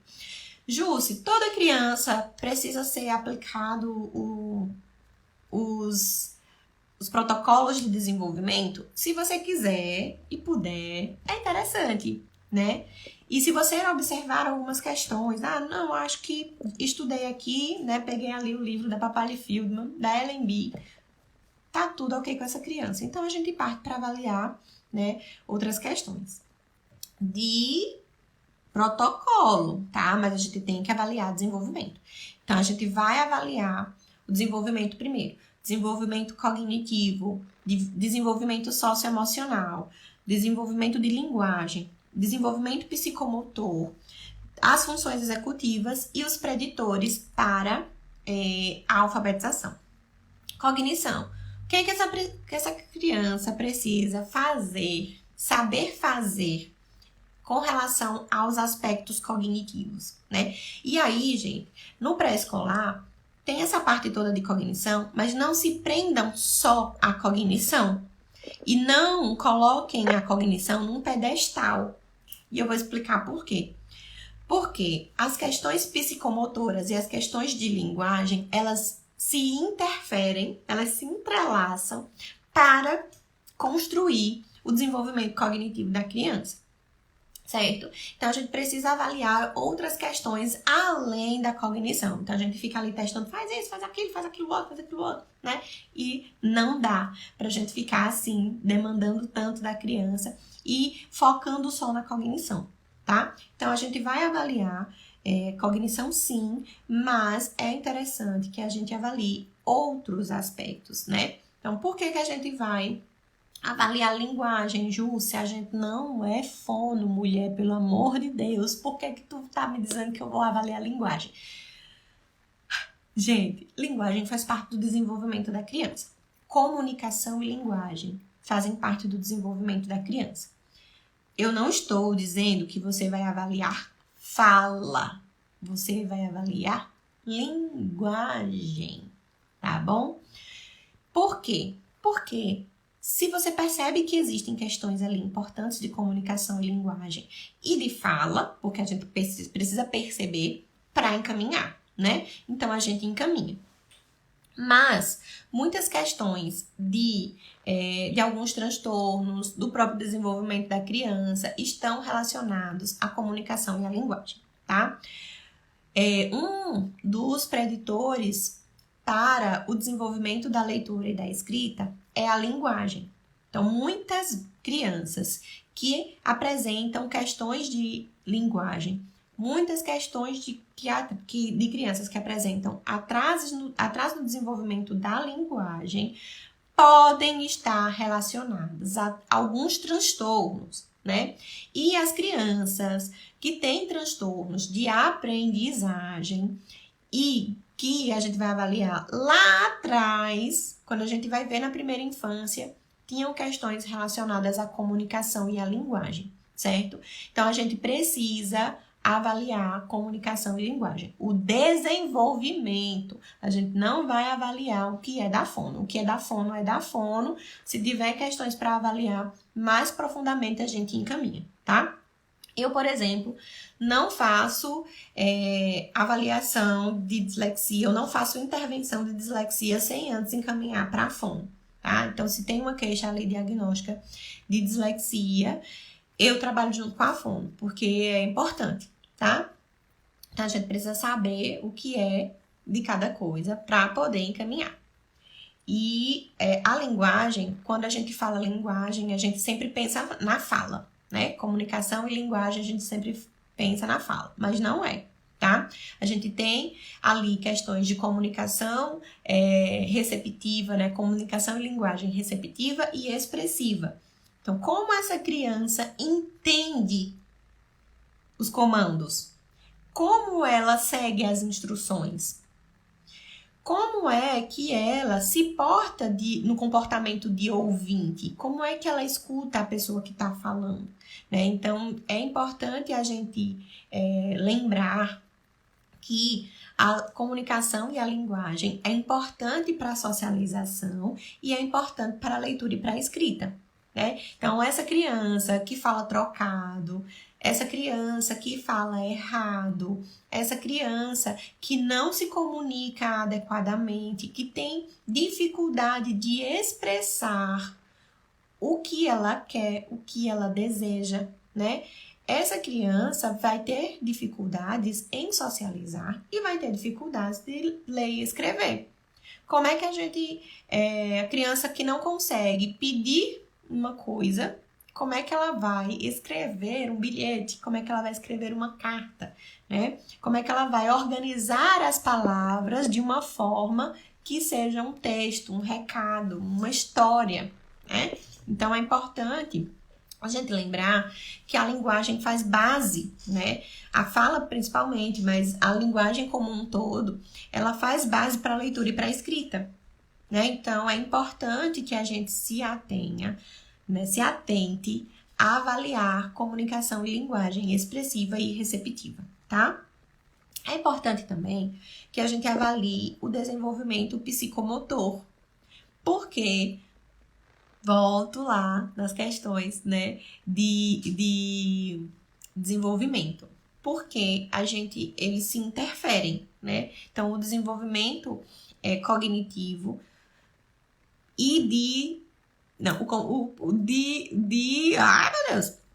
Jussi, toda criança precisa ser aplicado os protocolos de desenvolvimento? Se você quiser e puder, é interessante, né? E se você observar algumas questões, não, acho que estudei aqui, né? Peguei ali o livro da Papali Fieldman, da Ellen B. Tá tudo ok com essa criança. Então, a gente parte para avaliar, né, outras questões de protocolo, tá? Mas a gente tem que avaliar desenvolvimento. Então, a gente vai avaliar o desenvolvimento primeiro. Desenvolvimento cognitivo, desenvolvimento socioemocional, desenvolvimento de linguagem, desenvolvimento psicomotor, as funções executivas e os preditores para a alfabetização. Cognição. O que é que essa criança precisa fazer, saber fazer com relação aos aspectos cognitivos, né? E aí, gente, no pré-escolar, tem essa parte toda de cognição, mas não se prendam só à cognição. E não coloquem a cognição num pedestal. E eu vou explicar por quê. Porque as questões psicomotoras e as questões de linguagem, elas se interferem, elas se entrelaçam para construir o desenvolvimento cognitivo da criança. Certo? Então, a gente precisa avaliar outras questões além da cognição. Então, a gente fica ali testando, faz isso, faz aquilo outro, né? E não dá pra gente ficar assim, demandando tanto da criança e focando só na cognição, tá? Então, a gente vai avaliar cognição sim, mas é interessante que a gente avalie outros aspectos, né? Então, por que a gente vai avaliar a linguagem, Ju, se a gente não é fono, mulher, pelo amor de Deus, por que tu tá me dizendo que eu vou avaliar a linguagem? Gente, linguagem faz parte do desenvolvimento da criança. Comunicação e linguagem fazem parte do desenvolvimento da criança. Eu não estou dizendo que você vai avaliar fala, você vai avaliar linguagem, tá bom? Por quê? Porque se você percebe que existem questões ali importantes de comunicação e linguagem e de fala, porque a gente precisa perceber para encaminhar, né? Então, a gente encaminha. Mas, muitas questões de alguns transtornos do próprio desenvolvimento da criança estão relacionados à comunicação e à linguagem, tá? Um dos preditores para o desenvolvimento da leitura e da escrita é a linguagem. Então, muitas crianças que apresentam questões de linguagem, muitas questões de crianças que apresentam atraso no desenvolvimento da linguagem podem estar relacionadas a alguns transtornos, né? E as crianças que têm transtornos de aprendizagem e que a gente vai avaliar lá atrás, quando a gente vai ver na primeira infância, tinham questões relacionadas à comunicação e à linguagem, certo? Então, a gente precisa avaliar comunicação e linguagem. O desenvolvimento, a gente não vai avaliar o que é da fono. O que é da fono é da fono. Se tiver questões para avaliar mais profundamente, a gente encaminha, tá? Eu, por exemplo, não faço avaliação de dislexia, eu não faço intervenção de dislexia sem antes encaminhar para a fono, tá? Então, se tem uma queixa ali diagnóstica de dislexia, eu trabalho junto com a fono, porque é importante, tá? Então, a gente precisa saber o que é de cada coisa para poder encaminhar. E a linguagem, quando a gente fala linguagem, a gente sempre pensa na fala, né? Comunicação e linguagem, a gente sempre pensa na fala, mas não é, tá? A gente tem ali questões de comunicação receptiva, né? Comunicação e linguagem receptiva e expressiva. Então, como essa criança entende os comandos? Como ela segue as instruções? Como é que ela se porta no comportamento de ouvinte? Como é que ela escuta a pessoa que está falando? Né? Então, é importante a gente lembrar que a comunicação e a linguagem é importante para a socialização e é importante para a leitura e para a escrita. Né? Então, essa criança que fala trocado, essa criança que fala errado, essa criança que não se comunica adequadamente, que tem dificuldade de expressar o que ela quer, o que ela deseja, né? Essa criança vai ter dificuldades em socializar e vai ter dificuldades de ler e escrever. Como é que a criança que não consegue pedir uma coisa, como é que ela vai escrever um bilhete, como é que ela vai escrever uma carta, né? Como é que ela vai organizar as palavras de uma forma que seja um texto, um recado, uma história, né? Então, é importante a gente lembrar que a linguagem faz base, né? A fala principalmente, mas a linguagem como um todo, ela faz base para a leitura e para a escrita, né? Então, é importante que a gente se atenha, né, se atente a avaliar comunicação e linguagem expressiva e receptiva, tá? É importante também que a gente avalie o desenvolvimento psicomotor, porque volto lá nas questões, né, de desenvolvimimento, porque eles se interferem, né? Então, o desenvolvimento cognitivo e de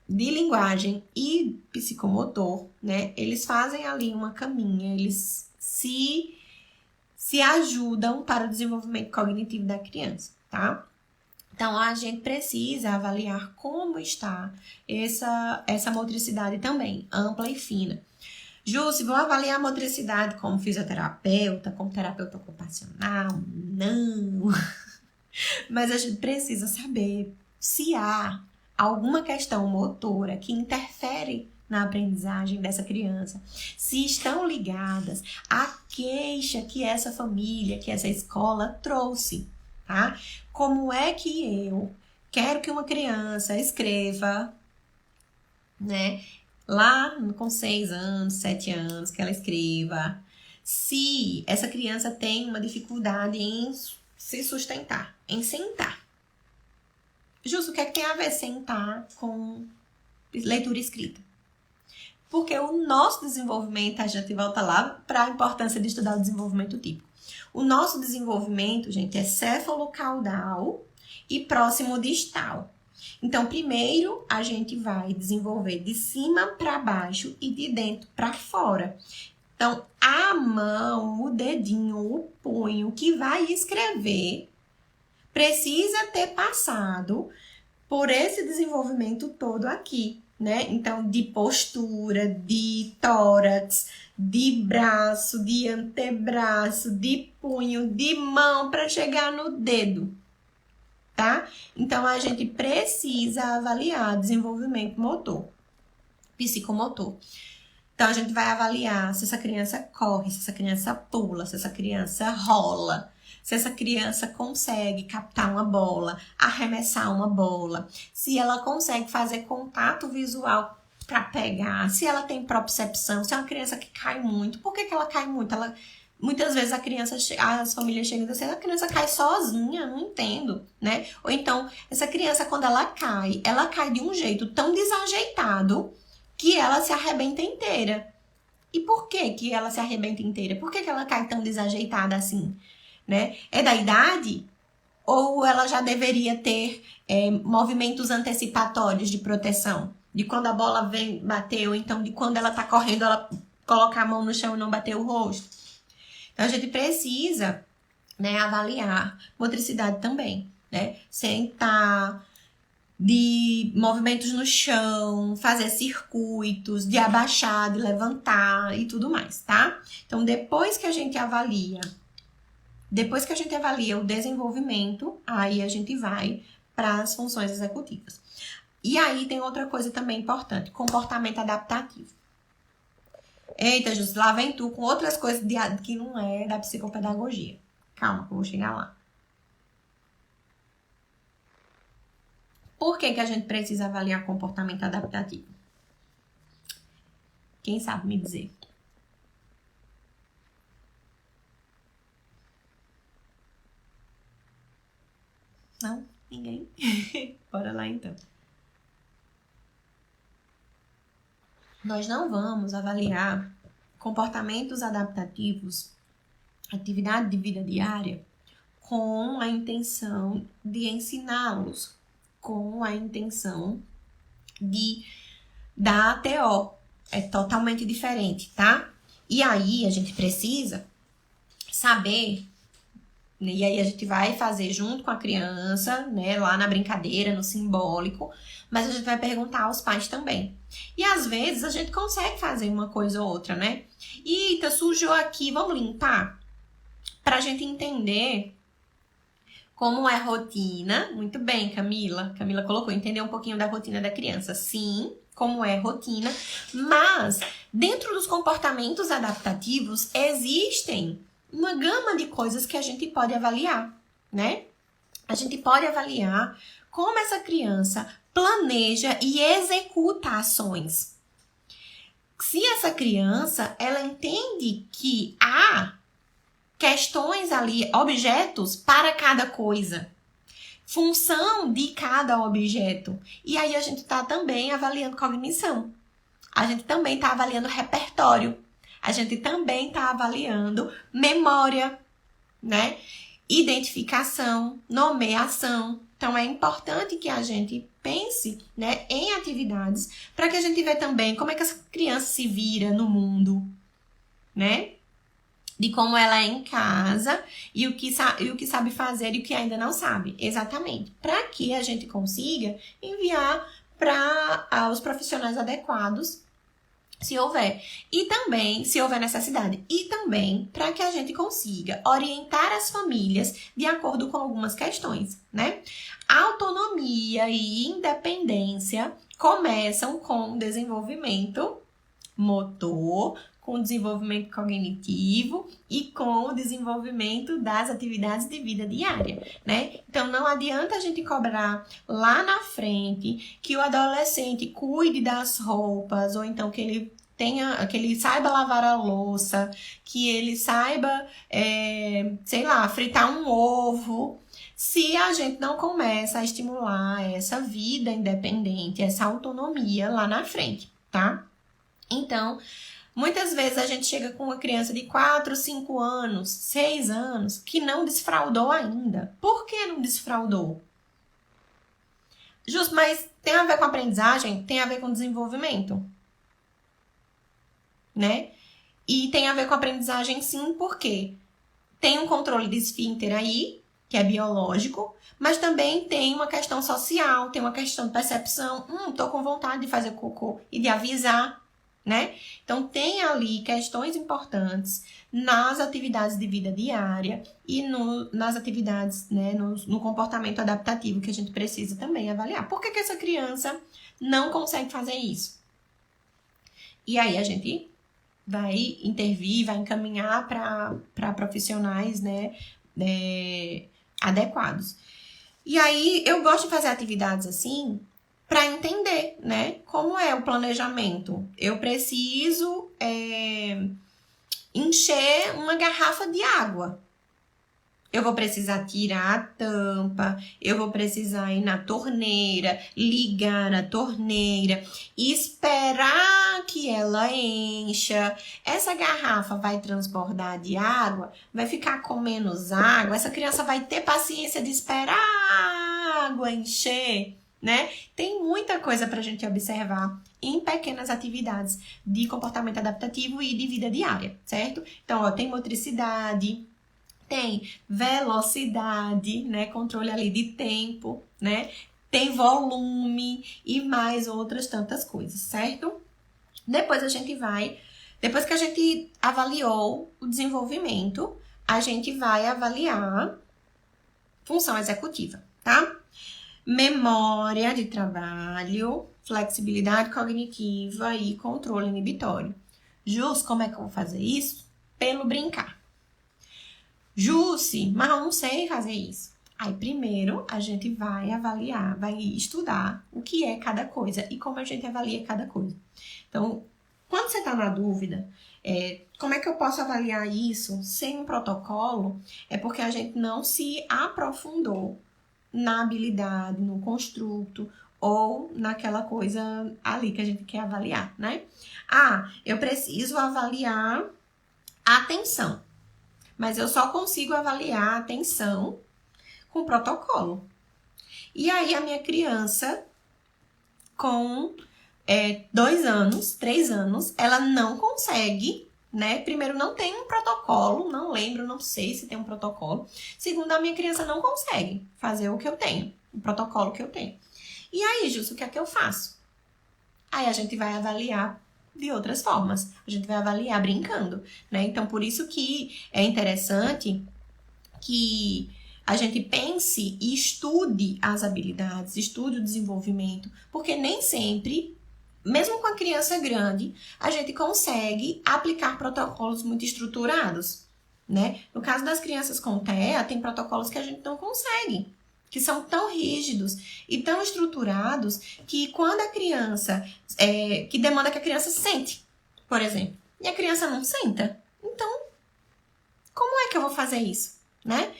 linguagem e psicomotor, né? Eles fazem ali uma caminha, eles se ajudam para o desenvolvimento cognitivo da criança, tá? Então, a gente precisa avaliar como está essa motricidade também, ampla e fina. Ju, se vou avaliar a motricidade como fisioterapeuta, como terapeuta ocupacional, não. Mas a gente precisa saber se há alguma questão motora que interfere na aprendizagem dessa criança, se estão ligadas à queixa que essa família, que essa escola trouxe, tá? Como é que eu quero que uma criança escreva, né? Lá com 6 anos, 7 anos, que ela escreva, se essa criança tem uma dificuldade em se sustentar, em sentar. Justo, o que é que tem a ver sentar com leitura e escrita? Porque o nosso desenvolvimento, a gente volta lá para a importância de estudar o desenvolvimento típico. O nosso desenvolvimento, gente, é céfalo-caudal e próximo distal. Então, primeiro, a gente vai desenvolver de cima para baixo e de dentro para fora. Então, a mão, o dedinho, o punho que vai escrever precisa ter passado por esse desenvolvimento todo aqui, né? Então, de postura, de tórax, de braço, de antebraço, de punho, de mão para chegar no dedo, tá? Então, a gente precisa avaliar desenvolvimento motor, psicomotor. Então, a gente vai avaliar se essa criança corre, se essa criança pula, se essa criança rola, se essa criança consegue captar uma bola, arremessar uma bola, se ela consegue fazer contato visual para pegar, se ela tem propriocepção, se é uma criança que cai muito. Por que ela cai muito? Muitas vezes as famílias chegam e dizem assim, a criança cai sozinha, não entendo, né? Ou então, essa criança, quando ela cai de um jeito tão desajeitado que ela se arrebenta inteira. E por que ela se arrebenta inteira? Por que ela cai tão desajeitada assim? Né? É da idade? Ou ela já deveria ter movimentos antecipatórios de proteção? De quando a bola vem bater, ou então de quando ela tá correndo, ela colocar a mão no chão e não bater o rosto. Então, a gente precisa, né, avaliar motricidade também, né? Sentar, de movimentos no chão, fazer circuitos, de abaixar, de levantar e tudo mais, tá? Então, depois que a gente avalia o desenvolvimento, aí a gente vai para as funções executivas. E aí tem outra coisa também importante, comportamento adaptativo. Eita, Júlio, lá vem tu com outras coisas que não é da psicopedagogia. Calma, que eu vou chegar lá. Por que a gente precisa avaliar comportamento adaptativo? Quem sabe me dizer? Não? Ninguém? Bora lá então. Nós não vamos avaliar comportamentos adaptativos, atividade de vida diária, com a intenção de ensiná-los, com a intenção de dar TO. É totalmente diferente, tá? E aí a gente precisa saber, né? E aí a gente vai fazer junto com a criança, né? Lá na brincadeira, no simbólico, mas a gente vai perguntar aos pais também. E às vezes a gente consegue fazer uma coisa ou outra, né? Eita, sujou aqui, vamos limpar? Pra gente entender como é rotina. Muito bem, Camila. Camila colocou, entender um pouquinho da rotina da criança. Sim, como é rotina. Mas, dentro dos comportamentos adaptativos, existem uma gama de coisas que a gente pode avaliar, né? A gente pode avaliar como essa criança planeja e executa ações. Se essa criança, ela entende que há questões ali, objetos para cada coisa, função de cada objeto. E aí a gente está também avaliando cognição. A gente também está avaliando repertório. A gente também está avaliando memória, né? Identificação, nomeação. Então, é importante que a gente pense, né, em atividades para que a gente veja também como é que essa criança se vira no mundo, né? De como ela é em casa e o que sabe fazer e o que ainda não sabe. Exatamente. Para que a gente consiga enviar para os profissionais adequados, se houver. E também, se houver necessidade. E também para que a gente consiga orientar as famílias de acordo com algumas questões, né? Autonomia e independência começam com o desenvolvimento motor, com o desenvolvimento cognitivo e com o desenvolvimento das atividades de vida diária, né? Então, não adianta a gente cobrar lá na frente que o adolescente cuide das roupas, ou então que ele saiba lavar a louça, que ele saiba, sei lá, fritar um ovo, se a gente não começa a estimular essa vida independente, essa autonomia lá na frente, tá? Então, muitas vezes a gente chega com uma criança de 4, 5 anos, 6 anos, que não desfraudou ainda. Por que não desfraudou? Justo, mas tem a ver com aprendizagem? Tem a ver com desenvolvimento? Né? E tem a ver com aprendizagem sim, porque tem um controle de esfíncter aí, que é biológico, mas também tem uma questão social, tem uma questão de percepção. Tô com vontade de fazer cocô e de avisar, né? Então, tem ali questões importantes nas atividades de vida diária e nas atividades, né, no comportamento adaptativo que a gente precisa também avaliar. Por que essa criança não consegue fazer isso? E aí, a gente vai intervir, vai encaminhar para profissionais, né, adequados. E aí, eu gosto de fazer atividades assim para entender, né, como é o planejamento. Eu preciso encher uma garrafa de água. Eu vou precisar tirar a tampa, eu vou precisar ir na torneira, ligar a torneira, esperar que ela encha. Essa garrafa vai transbordar de água, vai ficar com menos água. Essa criança vai ter paciência de esperar a água encher, né? Tem muita coisa pra gente observar em pequenas atividades de comportamento adaptativo e de vida diária, certo? Então, ó, tem motricidade, tem velocidade, né? Controle ali de tempo, né? Tem volume e mais outras tantas coisas, certo? Depois que a gente avaliou o desenvolvimento, a gente vai avaliar função executiva, tá? Memória de trabalho, flexibilidade cognitiva e controle inibitório. Jus, como é que eu vou fazer isso? Pelo brincar. Jussi, mas eu não sei fazer isso. Aí, primeiro, a gente vai avaliar, vai estudar o que é cada coisa e como a gente avalia cada coisa. Então, quando você está na dúvida, como é que eu posso avaliar isso sem um protocolo? É porque a gente não se aprofundou na habilidade, no construto ou naquela coisa ali que a gente quer avaliar, né? Eu preciso avaliar a atenção. Mas eu só consigo avaliar a atenção com protocolo. E aí, a minha criança, com 2 anos, 3 anos, ela não consegue, né? Primeiro, não tem um protocolo, não lembro, não sei se tem um protocolo. Segundo, a minha criança não consegue fazer o que eu tenho, o protocolo que eu tenho. E aí, Justo, o que é que eu faço? Aí, a gente vai avaliar de outras formas. A gente vai avaliar brincando, né? Então, por isso que é interessante que a gente pense e estude as habilidades, estude o desenvolvimento, porque nem sempre, mesmo com a criança grande, a gente consegue aplicar protocolos muito estruturados, né? No caso das crianças com TEA, tem protocolos que a gente não consegue, que são tão rígidos e tão estruturados que quando a criança, que demanda que a criança sente, por exemplo, e a criança não senta, então, como é que eu vou fazer isso, né?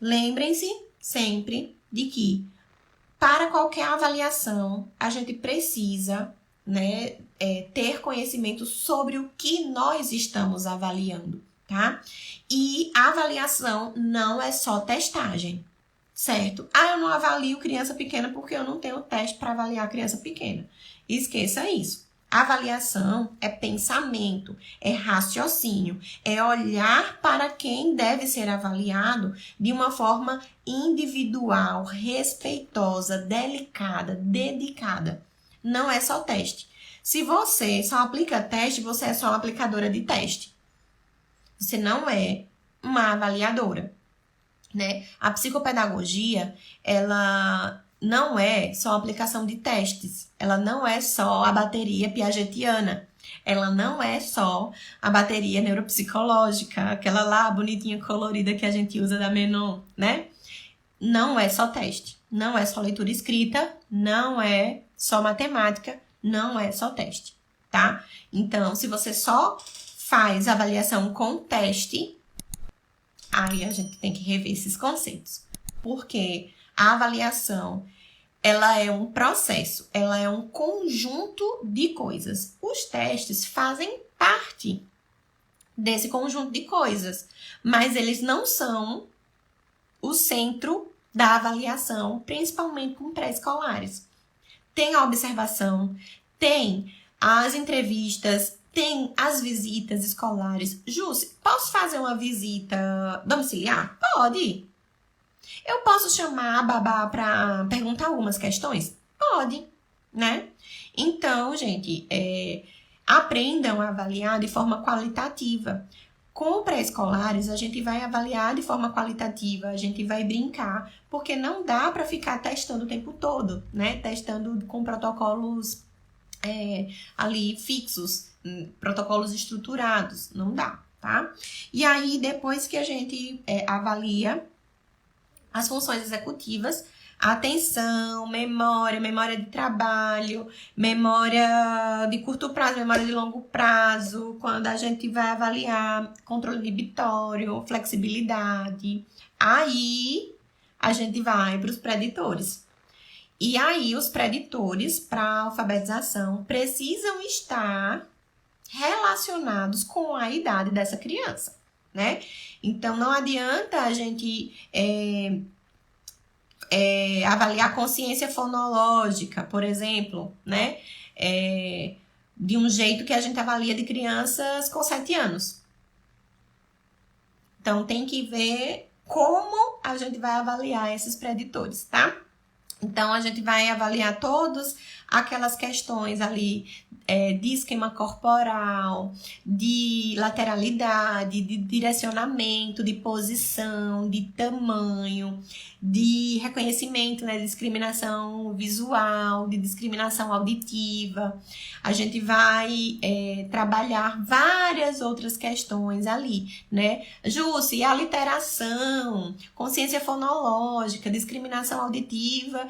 Lembrem-se sempre de que, para qualquer avaliação, a gente precisa, né, ter conhecimento sobre o que nós estamos avaliando, tá? E a avaliação não é só testagem. Certo? Eu não avalio criança pequena porque eu não tenho teste para avaliar criança pequena. Esqueça isso. Avaliação é pensamento, é raciocínio, é olhar para quem deve ser avaliado de uma forma individual, respeitosa, delicada, dedicada. Não é só teste. Se você só aplica teste, você é só uma aplicadora de teste. Você não é uma avaliadora. Né? A psicopedagogia, ela não é só a aplicação de testes, ela não é só a bateria piagetiana, ela não é só a bateria neuropsicológica, aquela lá bonitinha colorida que a gente usa da Menon, né? Não é só teste, não é só leitura escrita, não é só matemática, não é só teste, tá? Então, se você só faz avaliação com teste, aí a gente tem que rever esses conceitos, porque a avaliação, ela é um processo, ela é um conjunto de coisas. Os testes fazem parte desse conjunto de coisas, mas eles não são o centro da avaliação, principalmente com pré-escolares. Tem a observação, tem as entrevistas, Tem as visitas escolares. Jússi, posso fazer uma visita domiciliar? Pode. Eu posso chamar a babá para perguntar algumas questões? Pode, né? Então, gente, aprendam a avaliar de forma qualitativa. Com pré-escolares, a gente vai avaliar de forma qualitativa, a gente vai brincar, porque não dá para ficar testando o tempo todo, né? Testando com protocolos ali fixos, protocolos estruturados, não dá, tá? E aí, depois que a gente avalia as funções executivas, atenção, memória de trabalho, memória de curto prazo, memória de longo prazo, quando a gente vai avaliar controle inibitório, flexibilidade, aí a gente vai para os preditores. E aí os preditores para alfabetização precisam estar relacionados com a idade dessa criança, né? Então não adianta a gente avaliar a consciência fonológica, por exemplo, né? De um jeito que a gente avalia de crianças com 7 anos. Então, tem que ver como a gente vai avaliar esses preditores, tá? Então, a gente vai avaliar todas aquelas questões ali de esquema corporal, de lateralidade, de direcionamento, de posição, de tamanho, de reconhecimento, né, de discriminação visual, de discriminação auditiva. A gente vai trabalhar várias outras questões ali, né? Jússi, aliteração, consciência fonológica, discriminação auditiva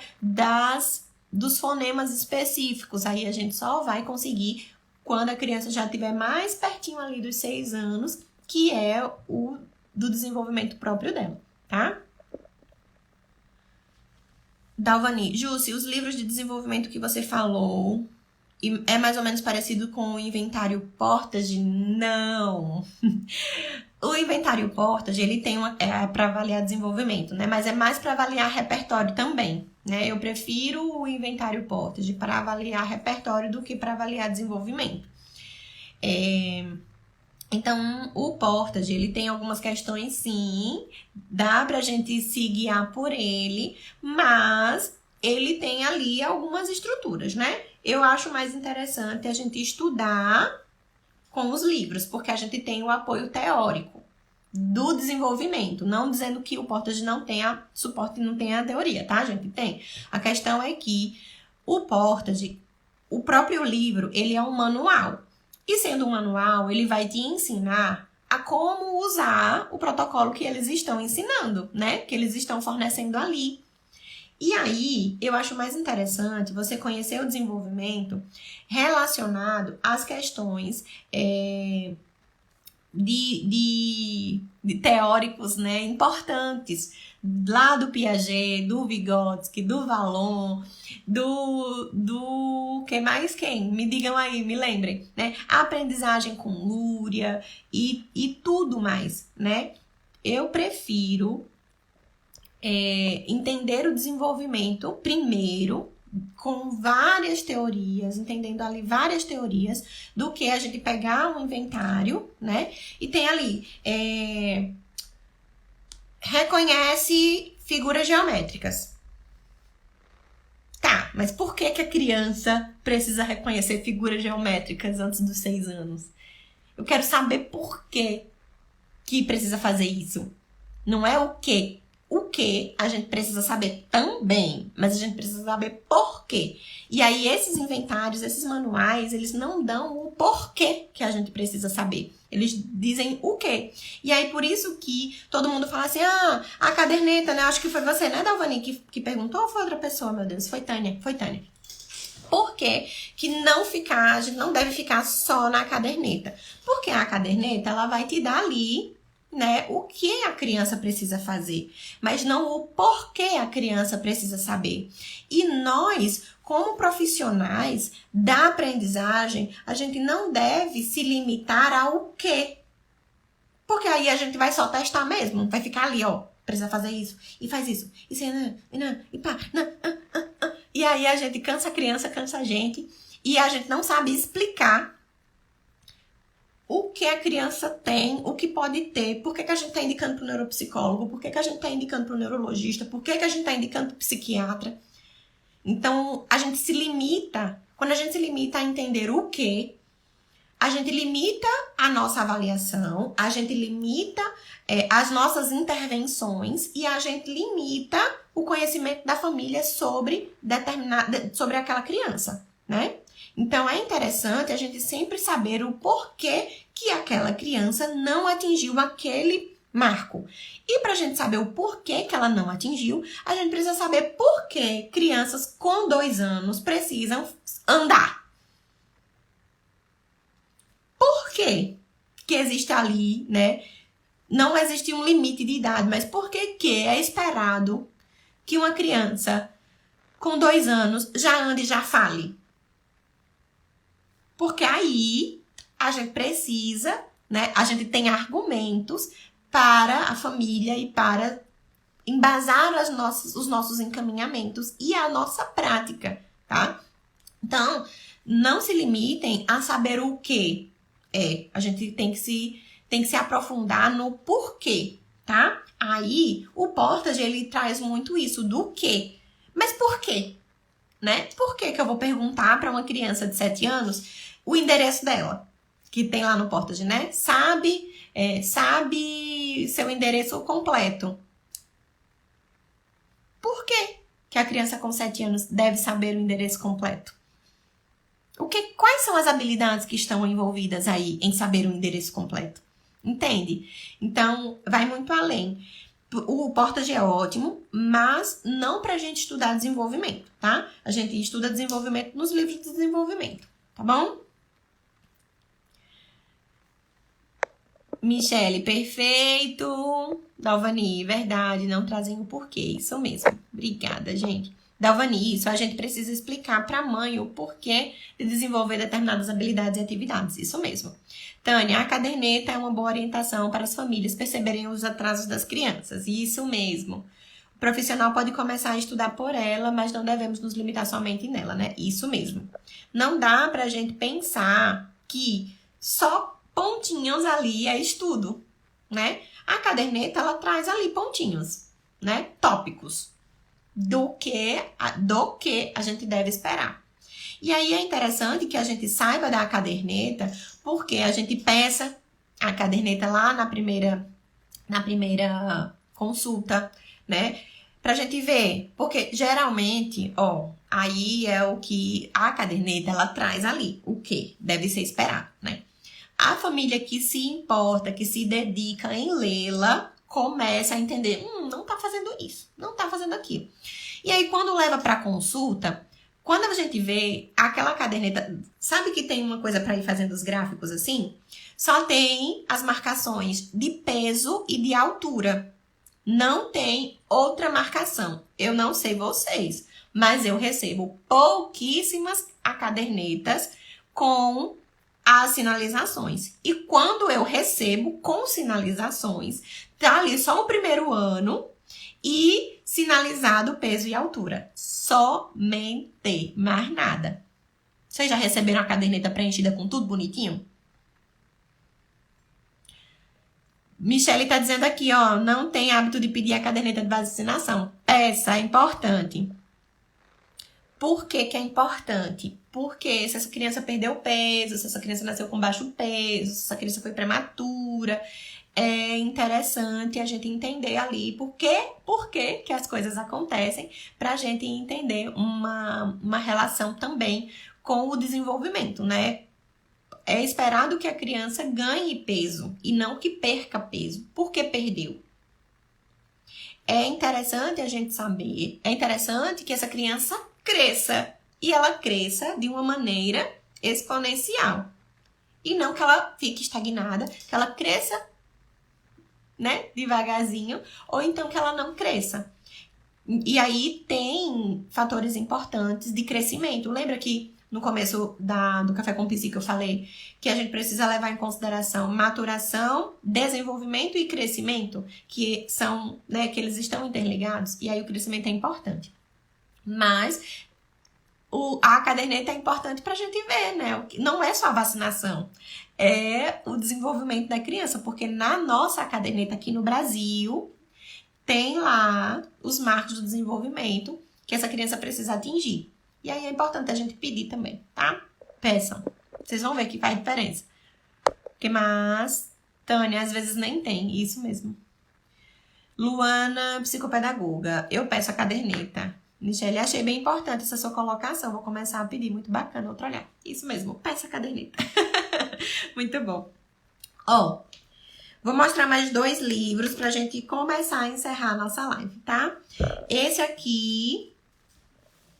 dos fonemas específicos. Aí a gente só vai conseguir quando a criança já estiver mais pertinho ali dos 6 anos, que é o do desenvolvimento próprio dela, tá? Dalvani, Jússi, os livros de desenvolvimento que você falou é mais ou menos parecido com o inventário Portage? Não! O inventário Portage, ele tem para avaliar desenvolvimento, né? Mas é mais para avaliar repertório também, né? Eu prefiro o inventário Portage para avaliar repertório do que para avaliar desenvolvimento. Então, o Portage, ele tem algumas questões, sim, dá pra gente se guiar por ele, mas ele tem ali algumas estruturas, né? Eu acho mais interessante a gente estudar com os livros, porque a gente tem o apoio teórico do desenvolvimento, não dizendo que o Portage não tenha suporte e não tenha teoria, tá, gente? Tem. A questão é que o Portage, o próprio livro, ele é um manual. E sendo um manual, ele vai te ensinar a como usar o protocolo que eles estão ensinando, né? Que eles estão fornecendo ali. E aí, eu acho mais interessante você conhecer o desenvolvimento relacionado às questões de teóricos, né, importantes, lá do Piaget, do Vygotsky, do Vallon, do quem mais quem? Me digam aí, me lembrem, né? A aprendizagem com Luria e tudo mais, né? Eu prefiro entender o desenvolvimento primeiro, com várias teorias, entendendo ali várias teorias, do que a gente pegar um inventário, né? E tem ali, reconhece figuras geométricas. Tá, mas por que a criança precisa reconhecer figuras geométricas antes dos 6 anos? Eu quero saber por que precisa fazer isso. Não é o quê. O que a gente precisa saber também, mas a gente precisa saber por quê. E aí esses inventários, esses manuais, eles não dão o porquê que a gente precisa saber. Eles dizem o quê. E aí por isso que todo mundo fala assim, a caderneta, né? Acho que foi você, né, Dalvani, que perguntou, ou foi outra pessoa, meu Deus? Foi Tânia. Por que a gente não deve ficar só na caderneta? Porque a caderneta, ela vai te dar ali, né, o que a criança precisa fazer, mas não o porquê a criança precisa saber. E nós, como profissionais da aprendizagem, a gente não deve se limitar ao quê. Porque aí a gente vai só testar mesmo, vai ficar ali, ó, precisa fazer isso, e faz isso, e pá, e aí a gente cansa a criança, cansa a gente, e a gente não sabe explicar o que a criança tem, o que pode ter, por que a gente está indicando para o neuropsicólogo, por que a gente está indicando para o neurologista, por que a gente está indicando para o psiquiatra. Então, a gente se limita, quando a gente se limita a entender o que, a gente limita a nossa avaliação, a gente limita as nossas intervenções e a gente limita o conhecimento da família sobre aquela criança, né? Então, é interessante a gente sempre saber o porquê que aquela criança não atingiu aquele marco. E para a gente saber o porquê que ela não atingiu, a gente precisa saber por que crianças com 2 anos precisam andar. Por quê que existe ali, né? Não existe um limite de idade, mas por que é esperado que uma criança com 2 anos já ande e já fale? Porque aí a gente precisa, né? A gente tem argumentos para a família e para embasar os nossos encaminhamentos e a nossa prática, tá? Então, não se limitem a saber o que a gente tem que se aprofundar no porquê, tá? Aí, o Portage, ele traz muito isso do quê. Mas por quê? Né? Por que eu vou perguntar para uma criança de 7 anos o endereço dela? Que tem lá no Portage, né? Sabe seu endereço completo. Por que a criança com 7 anos deve saber o endereço completo? Quais são as habilidades que estão envolvidas aí em saber o endereço completo? Entende? Então, vai muito além. O Portage é ótimo, mas não pra gente estudar desenvolvimento, tá? A gente estuda desenvolvimento nos livros de desenvolvimento, tá bom? Michele, perfeito. Dalvani, verdade, não trazem o porquê, isso mesmo. Obrigada, gente. Dalvani, isso a gente precisa explicar para a mãe o porquê de desenvolver determinadas habilidades e atividades, isso mesmo. Tânia, a caderneta é uma boa orientação para as famílias perceberem os atrasos das crianças, isso mesmo. O profissional pode começar a estudar por ela, mas não devemos nos limitar somente nela, né? Isso mesmo. Não dá pra gente pensar que só pontinhos ali é estudo, né? A caderneta, ela traz ali pontinhos, né? Tópicos do que a gente deve esperar. E aí é interessante que a gente saiba da caderneta, porque a gente peça a caderneta lá na primeira consulta, né? Pra gente ver, porque geralmente, aí é o que a caderneta, ela traz ali, o que deve ser esperado, né? A família que se importa, que se dedica em lê-la, começa a entender, não tá fazendo isso, não tá fazendo aquilo. E aí, quando leva pra consulta, quando a gente vê aquela caderneta, sabe que tem uma coisa pra ir fazendo os gráficos assim? Só tem as marcações de peso e de altura. Não tem outra marcação. Eu não sei vocês, mas eu recebo pouquíssimas cadernetas com as sinalizações. E quando eu recebo com sinalizações, tá ali só o primeiro ano e sinalizado peso e altura. Somente, mais nada. Vocês já receberam a caderneta preenchida com tudo bonitinho? Michele tá dizendo aqui, não tem hábito de pedir a caderneta de vacinação. Essa é importante. Por que é importante? Porque se essa criança perdeu peso, se essa criança nasceu com baixo peso, se essa criança foi prematura, é interessante a gente entender ali por que que as coisas acontecem, pra gente entender uma relação também com o desenvolvimento, né? É esperado que a criança ganhe peso e não que perca peso. Por que perdeu? É interessante a gente saber, é interessante que essa criança cresça e ela cresça de uma maneira exponencial. E não que ela fique estagnada, que ela cresça, né, devagarzinho, ou então que ela não cresça. E aí tem fatores importantes de crescimento. Lembra que no começo do Café com Psi que eu falei que a gente precisa levar em consideração maturação, desenvolvimento e crescimento, que são, né, que eles estão interligados, e aí o crescimento é importante. Mas a caderneta é importante para a gente ver, né? Não é só a vacinação, é o desenvolvimento da criança, porque na nossa caderneta aqui no Brasil, tem lá os marcos do desenvolvimento que essa criança precisa atingir. E aí é importante a gente pedir também, tá? Peçam. Vocês vão ver que faz diferença. Mas, Tânia, às vezes nem tem. Isso mesmo. Luana, psicopedagoga. Eu peço a caderneta. Michele, achei bem importante essa sua colocação. Vou começar a pedir. Muito bacana. Outro olhar. Isso mesmo. Peço a caderneta. Muito bom. Ó, vou mostrar mais 2 livros pra gente começar a encerrar a nossa live, tá? Esse aqui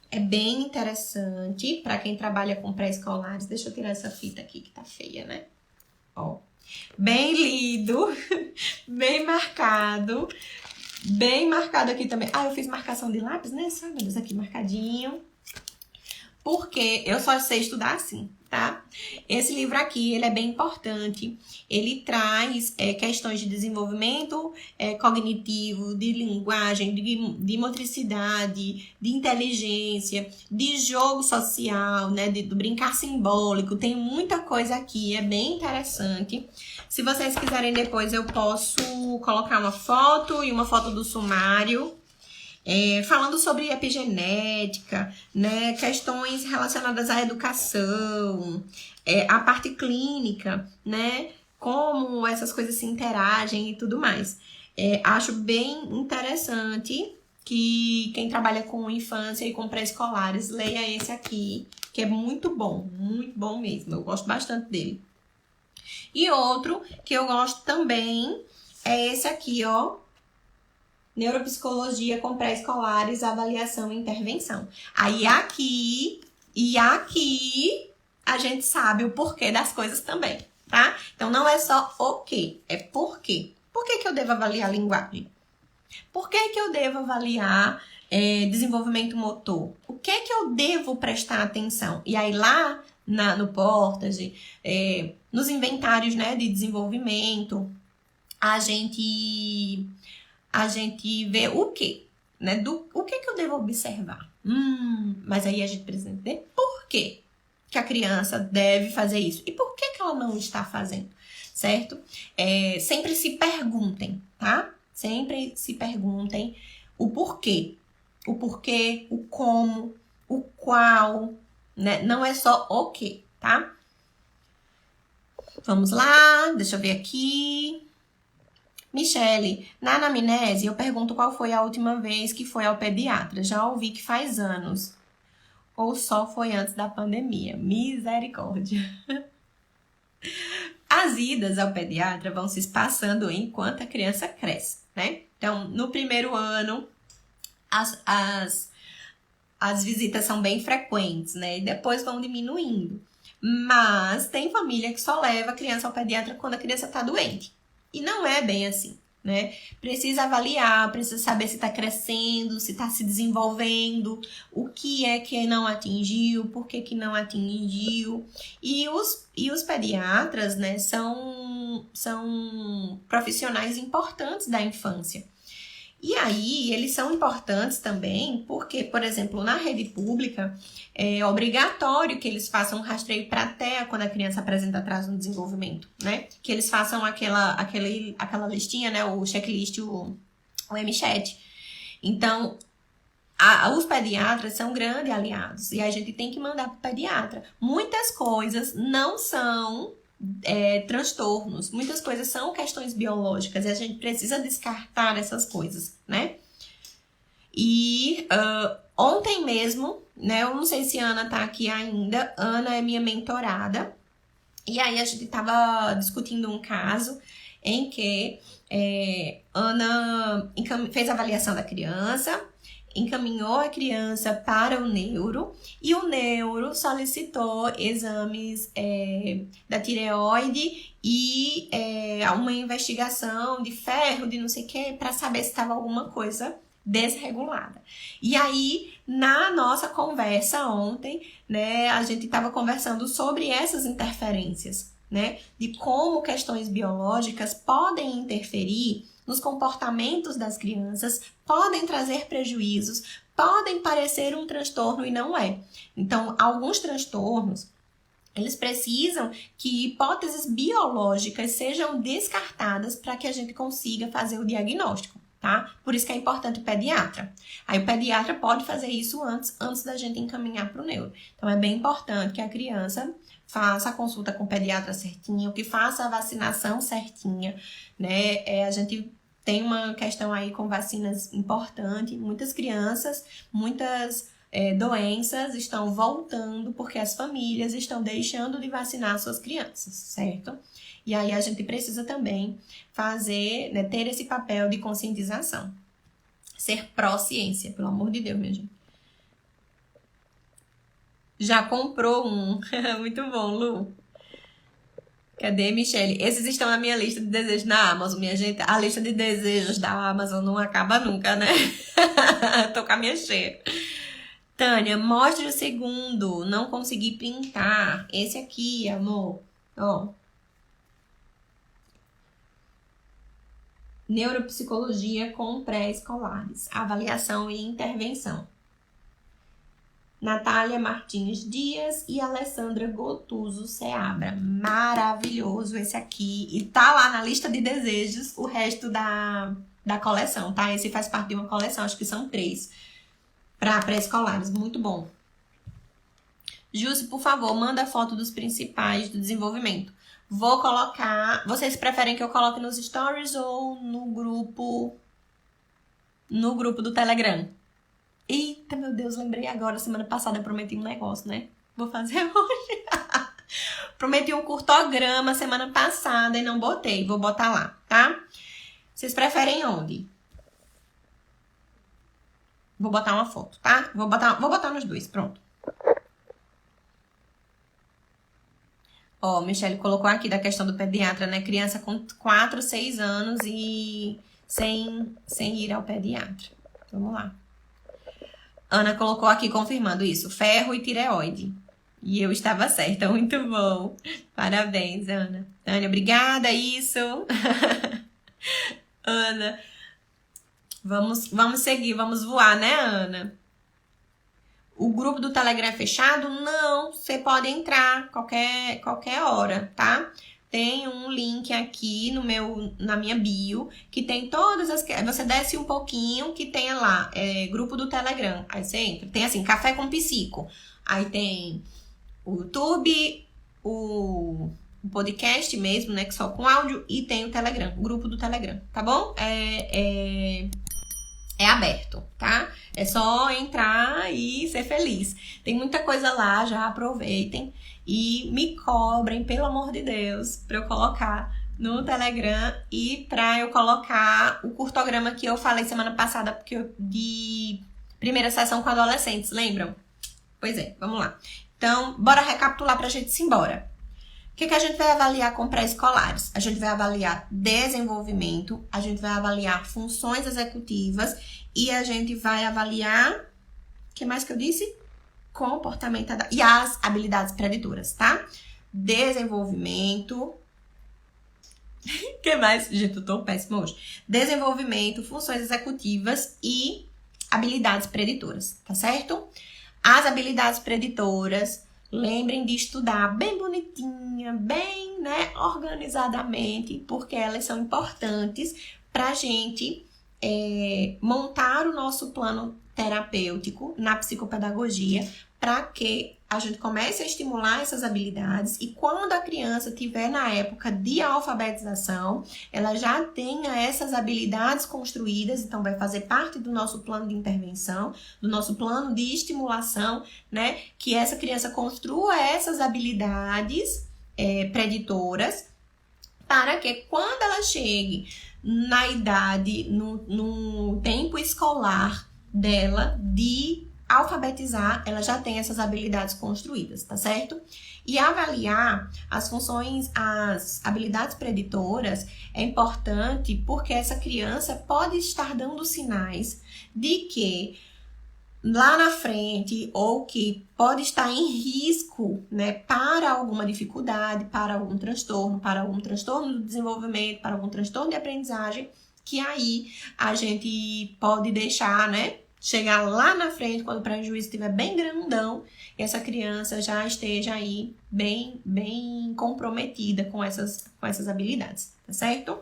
é bem interessante para quem trabalha com pré-escolares. Deixa eu tirar essa fita aqui que tá feia, né? Ó, bem lido, bem marcado aqui também. Ah, eu fiz marcação de lápis, né? Só, meu Deus, aqui marcadinho. Porque eu só sei estudar assim, tá? Esse livro aqui, ele é bem importante. Ele traz questões de desenvolvimento cognitivo, de linguagem, de motricidade, de inteligência, de jogo social, né? Do brincar simbólico. Tem muita coisa aqui, é bem interessante. Se vocês quiserem depois, eu posso colocar uma foto e uma foto do sumário. Falando sobre epigenética, né, questões relacionadas à educação, a parte clínica, né, como essas coisas se interagem e tudo mais. Acho bem interessante que quem trabalha com infância e com pré-escolares leia esse aqui, que é muito bom mesmo, eu gosto bastante dele. E outro que eu gosto também é esse aqui, ó, Neuropsicologia com pré-escolares, avaliação e intervenção. Aí aqui a gente sabe o porquê das coisas também, tá? Então não é só o quê, é por quê. Por que eu devo avaliar a linguagem? Por que eu devo avaliar desenvolvimento motor? O que eu devo prestar atenção? E aí lá no Portage, nos inventários, né, de desenvolvimento, a gente vê o quê? Né? O que eu devo observar? Mas aí a gente precisa entender por quê que a criança deve fazer isso. E por que ela não está fazendo, certo? Sempre se perguntem, tá? Sempre se perguntem o porquê. O porquê, o como, o qual, né? Não é só o quê, tá? Vamos lá, deixa eu ver aqui. Michele, na anamnese eu pergunto qual foi a última vez que foi ao pediatra. Já ouvi que faz anos. Ou só foi antes da pandemia. Misericórdia. As idas ao pediatra vão se espaçando enquanto a criança cresce, né? Então, no primeiro ano, as visitas são bem frequentes, né? E depois vão diminuindo. Mas tem família que só leva a criança ao pediatra quando a criança tá doente. E não é bem assim, né? Precisa avaliar, precisa saber se está crescendo, se está se desenvolvendo, o que é que não atingiu, por que não atingiu. E os pediatras, né, são profissionais importantes da infância. E aí, eles são importantes também porque, por exemplo, na rede pública, é obrigatório que eles façam um rastreio para TEA quando a criança apresenta atraso no desenvolvimento, né? Que eles façam aquela listinha, né? O checklist, o MCHAT. Então, os pediatras são grandes aliados e a gente tem que mandar para o pediatra. Muitas coisas não são transtornos, muitas coisas são questões biológicas e a gente precisa descartar essas coisas, né? E ontem mesmo, né? Eu não sei se a Ana tá aqui ainda. Ana é minha mentorada. E aí a gente tava discutindo um caso em que Ana fez a avaliação da criança, encaminhou a criança para o neuro e o neuro solicitou exames da tireoide e uma investigação de ferro, de não sei o que, para saber se estava alguma coisa desregulada. E aí, na nossa conversa ontem, né, a gente estava conversando sobre essas interferências, né, de como questões biológicas podem interferir nos comportamentos das crianças, podem trazer prejuízos, podem parecer um transtorno e não é. Então, alguns transtornos, eles precisam que hipóteses biológicas sejam descartadas para que a gente consiga fazer o diagnóstico, tá? Por isso que é importante o pediatra. Aí o pediatra pode fazer isso antes da gente encaminhar para o neuro. Então, é bem importante que a criança faça a consulta com o pediatra certinho, que faça a vacinação certinha, né? A gente tem uma questão aí com vacinas importante. Muitas crianças, muitas doenças estão voltando porque as famílias estão deixando de vacinar suas crianças, certo? E aí a gente precisa também fazer, né, ter esse papel de conscientização. Ser pró-ciência, pelo amor de Deus, minha gente. Já comprou um. Muito bom, Lu. Cadê, Michele? Esses estão na minha lista de desejos na Amazon, minha gente. A lista de desejos da Amazon não acaba nunca, né? Tô com a minha cheia. Tânia, mostre o segundo. Não consegui pintar. Esse aqui, amor. Ó. Neuropsicologia com pré-escolares. Avaliação e intervenção. Natália Martins Dias e Alessandra Gotuso Seabra. Maravilhoso esse aqui. E tá lá na lista de desejos o resto da coleção, tá? Esse faz parte de uma coleção, acho que são 3. Para pré-escolares, muito bom. Jússi, por favor, manda a foto dos principais do desenvolvimento. Vou colocar... Vocês preferem que eu coloque nos stories ou no grupo do Telegram? Eita, meu Deus, lembrei agora. Semana passada eu prometi um negócio, né? Vou fazer hoje. Prometi um curtograma semana passada e não botei. Vou botar lá, tá? Vocês preferem onde? Vou botar uma foto, tá? Vou botar nos 2, pronto. Ó, Michele colocou aqui da questão do pediatra, né? Criança com 4, 6 anos e sem ir ao pediatra. Vamos lá. Ana colocou aqui confirmando isso. Ferro e tireoide. E eu estava certa. Muito bom. Parabéns, Ana. Tânia, obrigada. Isso. Ana. Vamos seguir, vamos voar, né, Ana? O grupo do Telegram é fechado? Não, você pode entrar qualquer hora, tá? Tem um link aqui na minha bio, que tem todas as... Você desce um pouquinho, que tem lá, grupo do Telegram. Aí você entra. Tem assim, Café com Psico. Aí tem o YouTube, o podcast mesmo, né, que só com áudio, e tem o Telegram, o grupo do Telegram, tá bom? É aberto, tá? É só entrar e ser feliz. Tem muita coisa lá, já aproveitem e me cobrem, pelo amor de Deus, pra eu colocar no Telegram e pra eu colocar o curtograma que eu falei semana passada, de primeira sessão com adolescentes, lembram? Pois é, vamos lá. Então, bora recapitular pra gente ir embora. O que a gente vai avaliar com pré-escolares? A gente vai avaliar desenvolvimento, a gente vai avaliar funções executivas e a gente vai avaliar, o que mais que eu disse? Comportamento e as habilidades preditoras, tá? Desenvolvimento. O que mais? Gente, eu tô péssima hoje. Desenvolvimento, funções executivas e habilidades preditoras, tá certo? As habilidades preditoras, lembrem de estudar bem bonitinha, bem, né, organizadamente, porque elas são importantes pra gente montar o nosso plano terapêutico na psicopedagogia, para que a gente comece a estimular essas habilidades e quando a criança estiver na época de alfabetização, ela já tenha essas habilidades construídas, então vai fazer parte do nosso plano de intervenção, do nosso plano de estimulação, né? Que essa criança construa essas habilidades preditoras para que quando ela chegue na idade, no tempo escolar dela de alfabetizar, ela já tem essas habilidades construídas, tá certo? E avaliar as funções, as habilidades preditoras é importante porque essa criança pode estar dando sinais de que lá na frente ou que pode estar em risco, né, para alguma dificuldade, para algum transtorno do desenvolvimento, para algum transtorno de aprendizagem, que aí a gente pode deixar, né? Chegar lá na frente, quando o prejuízo estiver bem grandão, e essa criança já esteja aí bem comprometida com essas habilidades, tá certo?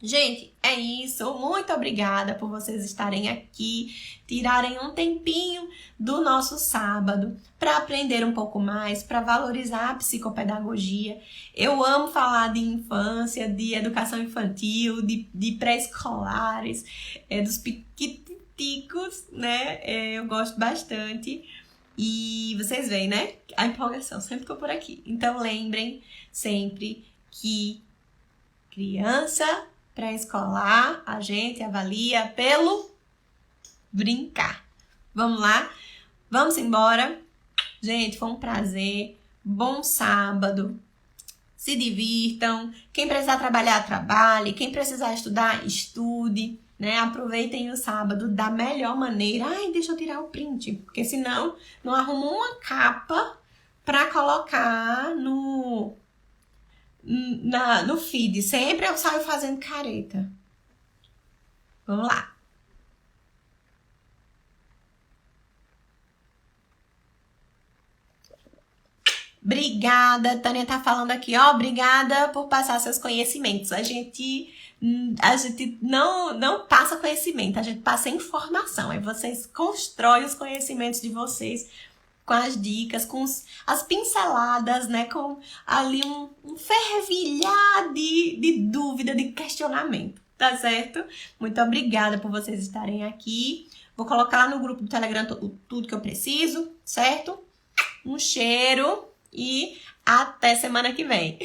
Gente, é isso. Muito obrigada por vocês estarem aqui, tirarem um tempinho do nosso sábado para aprender um pouco mais, para valorizar a psicopedagogia. Eu amo falar de infância, de educação infantil, de pré-escolares, dos piquiticos, né? Eu gosto bastante. E vocês veem, né? A empolgação sempre tô por aqui. Então lembrem sempre que criança pré-escolar, a gente avalia pelo brincar. Vamos lá? Vamos embora? Gente, foi um prazer. Bom sábado. Se divirtam. Quem precisar trabalhar, trabalhe. Quem precisar estudar, estude. Né? Aproveitem o sábado da melhor maneira. Ai, deixa eu tirar o print. Porque senão não arrumo uma capa para colocar no feed. Sempre eu saio fazendo careta. Vamos lá. Obrigada, Tânia tá falando aqui, ó. Obrigada por passar seus conhecimentos. A gente não passa conhecimento, a gente passa informação. Aí vocês constroem os conhecimentos de vocês com as dicas, com as pinceladas, né? Com ali um fervilhar de dúvida, de questionamento, tá certo? Muito obrigada por vocês estarem aqui. Vou colocar lá no grupo do Telegram tudo que eu preciso, certo? Um cheiro e até semana que vem.